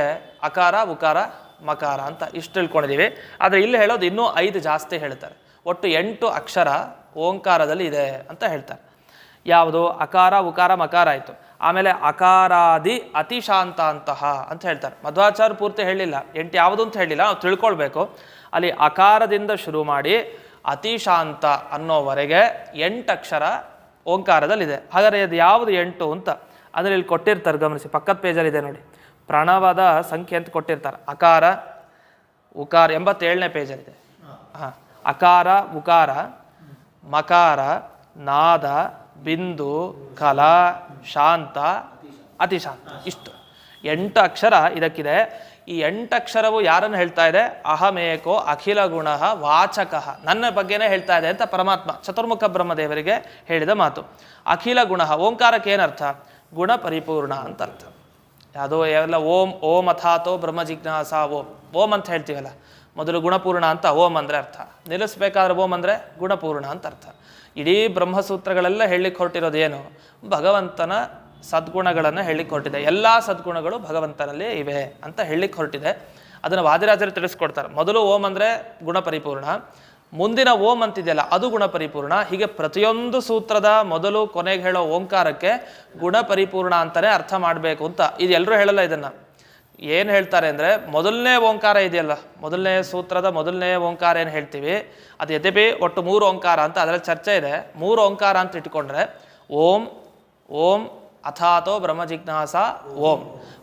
ಅಕಾರ, ಉಕಾರ, ಮಕಾರ ಅಂತ ಇಷ್ಟು ತಿಳ್ಕೊಂಡಿದ್ದೀವಿ. ಆದರೆ ಇಲ್ಲಿ ಹೇಳೋದು ಇನ್ನೂ 5 ಜಾಸ್ತಿ ಹೇಳ್ತಾರೆ. ಒಟ್ಟು 8 ಅಕ್ಷರ ಓಂಕಾರದಲ್ಲಿ ಇದೆ ಅಂತ ಹೇಳ್ತಾರೆ. ಯಾವುದು? ಅಕಾರ, ಉಕಾರ, ಮಕಾರ ಆಯಿತು. ಆಮೇಲೆ ಅಕಾರಾದಿ ಅತಿಶಾಂತ ಅಂತ ಹೇಳ್ತಾರೆ. ಮಧ್ವಾಚಾರ್ಯ ಪೂರ್ತಿ ಹೇಳಿಲ್ಲ, 8 ಯಾವುದು ಅಂತ ಹೇಳಿಲ್ಲ, ನಾವು ತಿಳ್ಕೊಳ್ಬೇಕು. ಅಲ್ಲಿ ಅಕಾರದಿಂದ ಶುರು ಮಾಡಿ ಅತಿಶಾಂತ ಅನ್ನೋವರೆಗೆ 8 ಅಕ್ಷರ ಓಂಕಾರದಲ್ಲಿದೆ. ಹಾಗಾದರೆ ಅದು ಯಾವುದು 8 ಅಂತ ಅದರಲ್ಲಿ ಇಲ್ಲಿ ಕೊಟ್ಟಿರ್ತಾರೆ, ಗಮನಿಸಿ. ಪಕ್ಕದ ಪೇಜಲ್ಲಿದೆ ನೋಡಿ, ಪ್ರಣವದ ಸಂಖ್ಯೆ ಅಂತ ಕೊಟ್ಟಿರ್ತಾರೆ. ಅಕಾರ, ಉಕಾರ 87ನೇ ಪೇಜಲ್ಲಿದೆ. ಅಕಾರ, ಉಕಾರ, ಮಕಾರ, ನಾದ, ಬಿಂದು, ಕಲ, ಶಾಂತ, ಅತಿಶಾಂತ. ಇಷ್ಟು 8 ಅಕ್ಷರ ಇದಕ್ಕಿದೆ. ಈ 8 ಅಕ್ಷರವು ಯಾರನ್ನು ಹೇಳ್ತಾ ಇದೆ? ಅಹಮೇಕೋ ಅಖಿಲ ಗುಣ ವಾಚಕಃ, ನನ್ನ ಬಗ್ಗೆನೇ ಹೇಳ್ತಾ ಇದೆ ಅಂತ ಪರಮಾತ್ಮ ಚತುರ್ಮುಖ ಬ್ರಹ್ಮದೇವರಿಗೆ ಹೇಳಿದ ಮಾತು. ಅಖಿಲ ಗುಣ, ಓಂಕಾರಕ್ಕೆ ಏನರ್ಥ? ಗುಣ ಪರಿಪೂರ್ಣ ಅಂತ ಅರ್ಥ. ಯಾವುದೋ ಎಲ್ಲ ಓಂ ಅಥಾತೋ ಬ್ರಹ್ಮ ಜಿಜ್ಞಾಸ ಓಂ ಅಂತ ಹೇಳ್ತೀವಲ್ಲ, ಮೊದಲು ಗುಣಪೂರ್ಣ ಅಂತ ಓಂ ಅಂದರೆ ಅರ್ಥ. ನಿಲ್ಲಿಸ್ಬೇಕಾದ್ರೆ ಓಂ ಅಂದರೆ ಗುಣಪೂರ್ಣ ಅಂತ ಅರ್ಥ. ಇಡೀ ಬ್ರಹ್ಮಸೂತ್ರಗಳೆಲ್ಲ ಹೇಳಲಿಕ್ಕೆ ಹೊರಟಿರೋದು ಏನು? ಭಗವಂತನ ಸದ್ಗುಣಗಳನ್ನು ಹೇಳಲಿಕ್ಕೆ ಹೊರಟಿದೆ. ಎಲ್ಲ ಸದ್ಗುಣಗಳು ಭಗವಂತನಲ್ಲಿ ಇವೆ ಅಂತ ಹೇಳಲಿಕ್ಕೆ ಹೊರಟಿದೆ. ಅದನ್ನು ವಾದಿರಾಜರು ತಿಳಿಸ್ಕೊಡ್ತಾರೆ. ಮೊದಲು ಓಂ ಅಂದರೆ ಗುಣ ಪರಿಪೂರ್ಣ, ಮುಂದಿನ ಓಂ ಅಂತಿದೆಯಲ್ಲ ಅದು ಗುಣ ಪರಿಪೂರ್ಣ. ಹೀಗೆ ಪ್ರತಿಯೊಂದು ಸೂತ್ರದ ಮೊದಲು ಕೊನೆಗೆ ಹೇಳೋ ಓಂಕಾರಕ್ಕೆ ಗುಣ ಪರಿಪೂರ್ಣ ಅಂತಲೇ ಅರ್ಥ ಮಾಡಬೇಕು ಅಂತ. ಇದು ಎಲ್ಲರೂ ಹೇಳಲ್ಲ. ಇದನ್ನು ಏನು ಹೇಳ್ತಾರೆ ಅಂದರೆ, ಮೊದಲನೇ ಓಂಕಾರ ಇದೆಯಲ್ಲ, ಮೊದಲನೇ ಸೂತ್ರದ ಮೊದಲನೇ ಓಂಕಾರ ಏನು ಹೇಳ್ತೀವಿ ಅದು ಯದ್ಯಪಿ ಒಟ್ಟು 3 ಓಂಕಾರ ಅಂತ ಅದರಲ್ಲಿ ಚರ್ಚೆ ಇದೆ. 3 ಓಂಕಾರ ಅಂತ ಇಟ್ಕೊಂಡ್ರೆ ಓಂ ಓಂ ಅಥಾತೋ ಬ್ರಹ್ಮ ಜಿಜ್ಞಾಸ ಓಂ.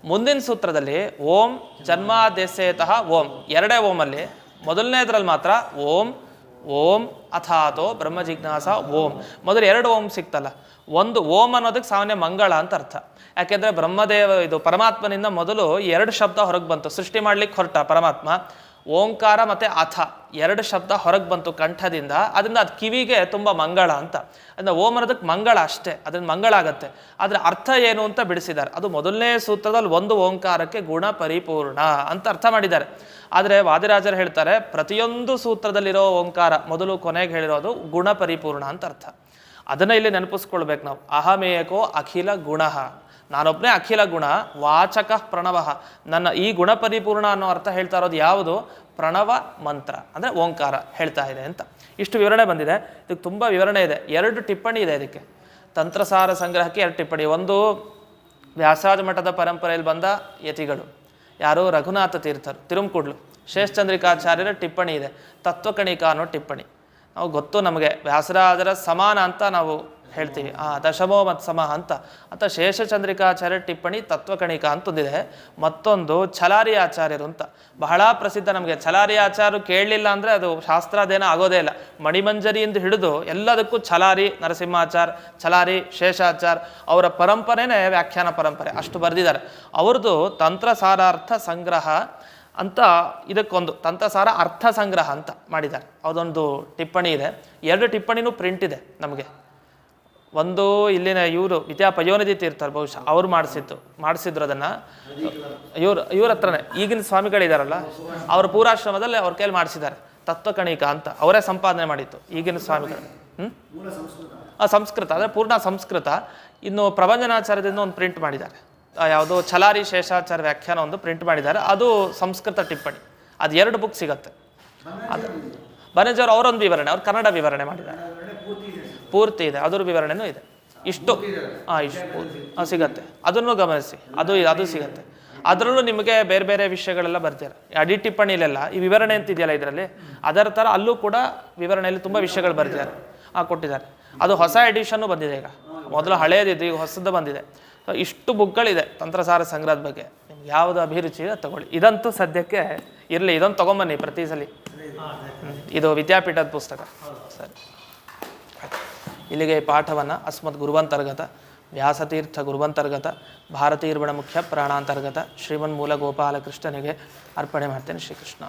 ಮುಂದಿನ ಸೂತ್ರದಲ್ಲಿ ಓಂ ಜನ್ಮಾದೇಶೇತಃ ಓಂ, 2 ಓಮಲ್ಲಿ ಮೊದಲನೇದ್ರಲ್ಲಿ ಮಾತ್ರ ಓಂ ಓಂ ಅಥಾತೋ ಬ್ರಹ್ಮ ಜಿಜ್ಞಾಸ ಓಂ. ಮೊದಲು 2 ಓಂ ಸಿಕ್ತಲ್ಲ, ಒಂದು ಓಂ ಅನ್ನೋದಕ್ಕೆ ಸಾಮಾನ್ಯ ಮಂಗಳ ಅಂತ ಅರ್ಥ. ಯಾಕೆಂದರೆ ಪರಮಾತ್ಮನಿಂದ ಮೊದಲು 2 ಶಬ್ದ ಹೊರಗೆ ಬಂತು. ಸೃಷ್ಟಿ ಮಾಡ್ಲಿಕ್ಕೆ ಹೊರಟ ಪರಮಾತ್ಮ ಓಂಕಾರ ಮತ್ತು ಅಥ 2 ಶಬ್ದ ಹೊರಗೆ ಬಂತು ಕಂಠದಿಂದ. ಅದರಿಂದ ಅದು ಕಿವಿಗೆ ತುಂಬ ಮಂಗಳ ಅಂತ. ಅಂದರೆ ಓಂ ಅನ್ನೋದಕ್ಕೆ ಮಂಗಳ ಅಷ್ಟೇ, ಅದರಿಂದ ಮಂಗಳ ಆಗತ್ತೆ. ಆದರೆ ಅರ್ಥ ಏನು ಅಂತ ಬಿಡಿಸಿದ್ದಾರೆ. ಅದು ಮೊದಲನೇ ಸೂತ್ರದಲ್ಲಿ 1 ಓಂಕಾರಕ್ಕೆ ಗುಣ ಪರಿಪೂರ್ಣ ಅಂತ ಅರ್ಥ ಮಾಡಿದ್ದಾರೆ. ಆದರೆ ವಾದಿರಾಜರು ಹೇಳ್ತಾರೆ, ಪ್ರತಿಯೊಂದು ಸೂತ್ರದಲ್ಲಿರೋ ಓಂಕಾರ ಮೊದಲು ಕೊನೆಗೆ ಹೇಳಿರೋದು ಗುಣ ಪರಿಪೂರ್ಣ ಅಂತ ಅರ್ಥ. ಅದನ್ನು ಇಲ್ಲಿ ನೆನಪಿಸ್ಕೊಳ್ಬೇಕು ನಾವು. ಅಹಮೇಕೋ ಅಖಿಲ ಗುಣ, ನಾನೊಬ್ಬನೇ ಅಖಿಲ ಗುಣ ವಾಚಕ ಪ್ರಣವ. ನನ್ನ ಈ ಗುಣ ಪರಿಪೂರ್ಣ ಅನ್ನೋ ಅರ್ಥ ಹೇಳ್ತಾ ಇರೋದು ಯಾವುದು? ಪ್ರಣವ ಮಂತ್ರ ಅಂದರೆ ಓಂಕಾರ ಹೇಳ್ತಾ ಇದೆ ಅಂತ. ಇಷ್ಟು ವಿವರಣೆ ಬಂದಿದೆ. ಇದಕ್ಕೆ ತುಂಬ ವಿವರಣೆ ಇದೆ. 2 ಟಿಪ್ಪಣಿ ಇದೆ ಇದಕ್ಕೆ. ತಂತ್ರಸಾರ ಸಂಗ್ರಹಕ್ಕೆ 2 ಟಿಪ್ಪಣಿ. ಒಂದು ವ್ಯಾಸರಾಜ ಮಠದ ಪರಂಪರೆಯಲ್ಲಿ ಬಂದ ಯತಿಗಳು, ಯಾರು? ರಘುನಾಥ ತೀರ್ಥರು, ತಿರುಮಕೂಡ್ಲು. ಶೇಷಚಂದ್ರಿಕಾಚಾರ್ಯರ ಟಿಪ್ಪಣಿ ಇದೆ, ತತ್ವಕಣಿಕ ಅನ್ನೋ ಟಿಪ್ಪಣಿ. ನಾವು ಗೊತ್ತು ನಮಗೆ, ವ್ಯಾಸರಾಜರ ಸಮಾನ ಅಂತ ನಾವು ಹೇಳ್ತೀವಿ, ದಶಮೋ ಮತ್ ಸಮ ಅಂತ ಶೇಷಚಂದ್ರಿಕಾಚಾರ್ಯ ಟಿಪ್ಪಣಿ ತತ್ವಕಣಿಕ ಅಂತಂದಿದೆ. ಮತ್ತೊಂದು ಛಲಾರಿ ಆಚಾರ್ಯರು ಅಂತ ಬಹಳ ಪ್ರಸಿದ್ಧ. ನಮಗೆ ಛಲಾರಿ ಆಚಾರ್ಯರು ಕೇಳಲಿಲ್ಲ ಅಂದರೆ ಅದು ಶಾಸ್ತ್ರಾಧ್ಯಯನ ಆಗೋದೇ ಇಲ್ಲ. ಮಣಿಮಂಜರಿಯಿಂದ ಹಿಡಿದು ಎಲ್ಲದಕ್ಕೂ ಛಲಾರಿ ನರಸಿಂಹಾಚಾರ್, ಛಲಾರಿ ಶೇಷಾಚಾರ್ ಅವರ ಪರಂಪರೆನೇ ವ್ಯಾಖ್ಯಾನ ಪರಂಪರೆ, ಅಷ್ಟು ಬರೆದಿದ್ದಾರೆ. ಅವ್ರದ್ದು ತಂತ್ರಸಾರಾರ್ಥ ಸಂಗ್ರಹ ಅಂತ, ಇದಕ್ಕೊಂದು ತಂತ್ರಸಾರ ಅರ್ಥ ಸಂಗ್ರಹ ಅಂತ ಮಾಡಿದ್ದಾರೆ. ಅದೊಂದು ಟಿಪ್ಪಣಿ ಇದೆ. 2 ಟಿಪ್ಪಣಿನೂ ಪ್ರಿಂಟ್ ಇದೆ ನಮಗೆ. ಒಂದು ಇಲ್ಲಿನ ಇವರು ವಿದ್ಯಾಪಯೋನಿಧಿ ತೀರ್ಥರು, ಬಹುಶಃ ಅವ್ರು ಮಾಡಿಸಿದ್ರು ಅದನ್ನು. ಇವ್ರ ಹತ್ರನೇ ಈಗಿನ ಸ್ವಾಮಿಗಳಿದಾರಲ್ಲ, ಅವ್ರ ಪೂರಾಶ್ರಮದಲ್ಲಿ ಅವ್ರ ಕೈಲಿ ಮಾಡಿಸಿದ್ದಾರೆ. ತತ್ವಕಣಿಕ ಅಂತ ಅವರೇ ಸಂಪಾದನೆ ಮಾಡಿತ್ತು ಈಗಿನ ಸ್ವಾಮಿಗಳು. ಸಂಸ್ಕೃತ ಅಂದರೆ ಪೂರ್ಣ ಸಂಸ್ಕೃತ. ಇನ್ನು ಪ್ರಬಂಧನಾಚಾರ್ಯದಿಂದ ಒಂದು ಪ್ರಿಂಟ್ ಮಾಡಿದ್ದಾರೆ, ಯಾವುದೋ ಛಲಾರಿ ಶೇಷಾಚಾರ್ಯ ವ್ಯಾಖ್ಯಾನ ಒಂದು ಪ್ರಿಂಟ್ ಮಾಡಿದ್ದಾರೆ, ಅದು ಸಂಸ್ಕೃತ ಟಿಪ್ಪಣಿ. ಅದು 2 ಬುಕ್ ಸಿಗತ್ತೆ. ಅದು ಬನಜವರು ಅವರೊಂದು ವಿವರಣೆ, ಅವ್ರು ಕನ್ನಡ ವಿವರಣೆ ಮಾಡಿದ್ದಾರೆ, ಪೂರ್ತಿ ಇದೆ, ಅದ್ರ ವಿವರಣೆನೂ ಇದೆ. ಇಷ್ಟು ಇಷ್ಟು ಸಿಗತ್ತೆ, ಅದನ್ನು ಗಮನಿಸಿ. ಅದು ಸಿಗತ್ತೆ. ಅದರಲ್ಲೂ ನಿಮಗೆ ಬೇರೆ ಬೇರೆ ವಿಷಯಗಳೆಲ್ಲ ಬರ್ತಾರೆ. ಅಡಿ ಟಿಪ್ಪಣಿಲೆಲ್ಲ ಈ ವಿವರಣೆ ಅಂತಿದೆಯಲ್ಲ ಇದರಲ್ಲಿ, ಅದರ ಥರ ಅಲ್ಲೂ ಕೂಡ ವಿವರಣೆಯಲ್ಲಿ ತುಂಬ ವಿಷಯಗಳು ಬರ್ತಿದ್ದಾರೆ, ಕೊಟ್ಟಿದ್ದಾರೆ. ಅದು ಹೊಸ ಎಡಿಷನ್ನು ಬಂದಿದೆ. ಈಗ ಮೊದಲು ಹಳೆಯದಿದ್ದು, ಈಗ ಹೊಸದು ಬಂದಿದೆ. ಸೊ ಇಷ್ಟು ಬುಕ್ಗಳಿದೆ ತಂತ್ರಸಾರ ಸಂಗ್ರಹದ ಬಗ್ಗೆ. ನಿಮ್ಗೆ ಯಾವುದು ಅಭಿರುಚಿ ಇದೆ ತಗೊಳ್ಳಿ. ಇದಂತೂ ಸದ್ಯಕ್ಕೆ ಇರಲಿ, ಇದೊಂದು ತೊಗೊಂಬನ್ನಿ ಪ್ರತಿ ಸಲ. ಇದು ವಿದ್ಯಾಪೀಠದ ಪುಸ್ತಕ. ಸರಿ, ಇಲ್ಲಿಗೆ ಈ ಪಾಠವನ್ನು ಅಸ್ಮದ್ ಗುರುವಂತರ್ಗತ ವ್ಯಾಸತೀರ್ಥ ಗುರುವಂತರ್ಗತ ಭಾರತೀರ್ವಣ ಮುಖ್ಯ ಪ್ರಾಣಾಂತರ್ಗತ ಶ್ರೀಮನ್ ಮೂಲ ಗೋಪಾಲಕೃಷ್ಣನಿಗೆ ಅರ್ಪಣೆ ಮಾಡ್ತೇನೆ. ಶ್ರೀಕೃಷ್ಣ.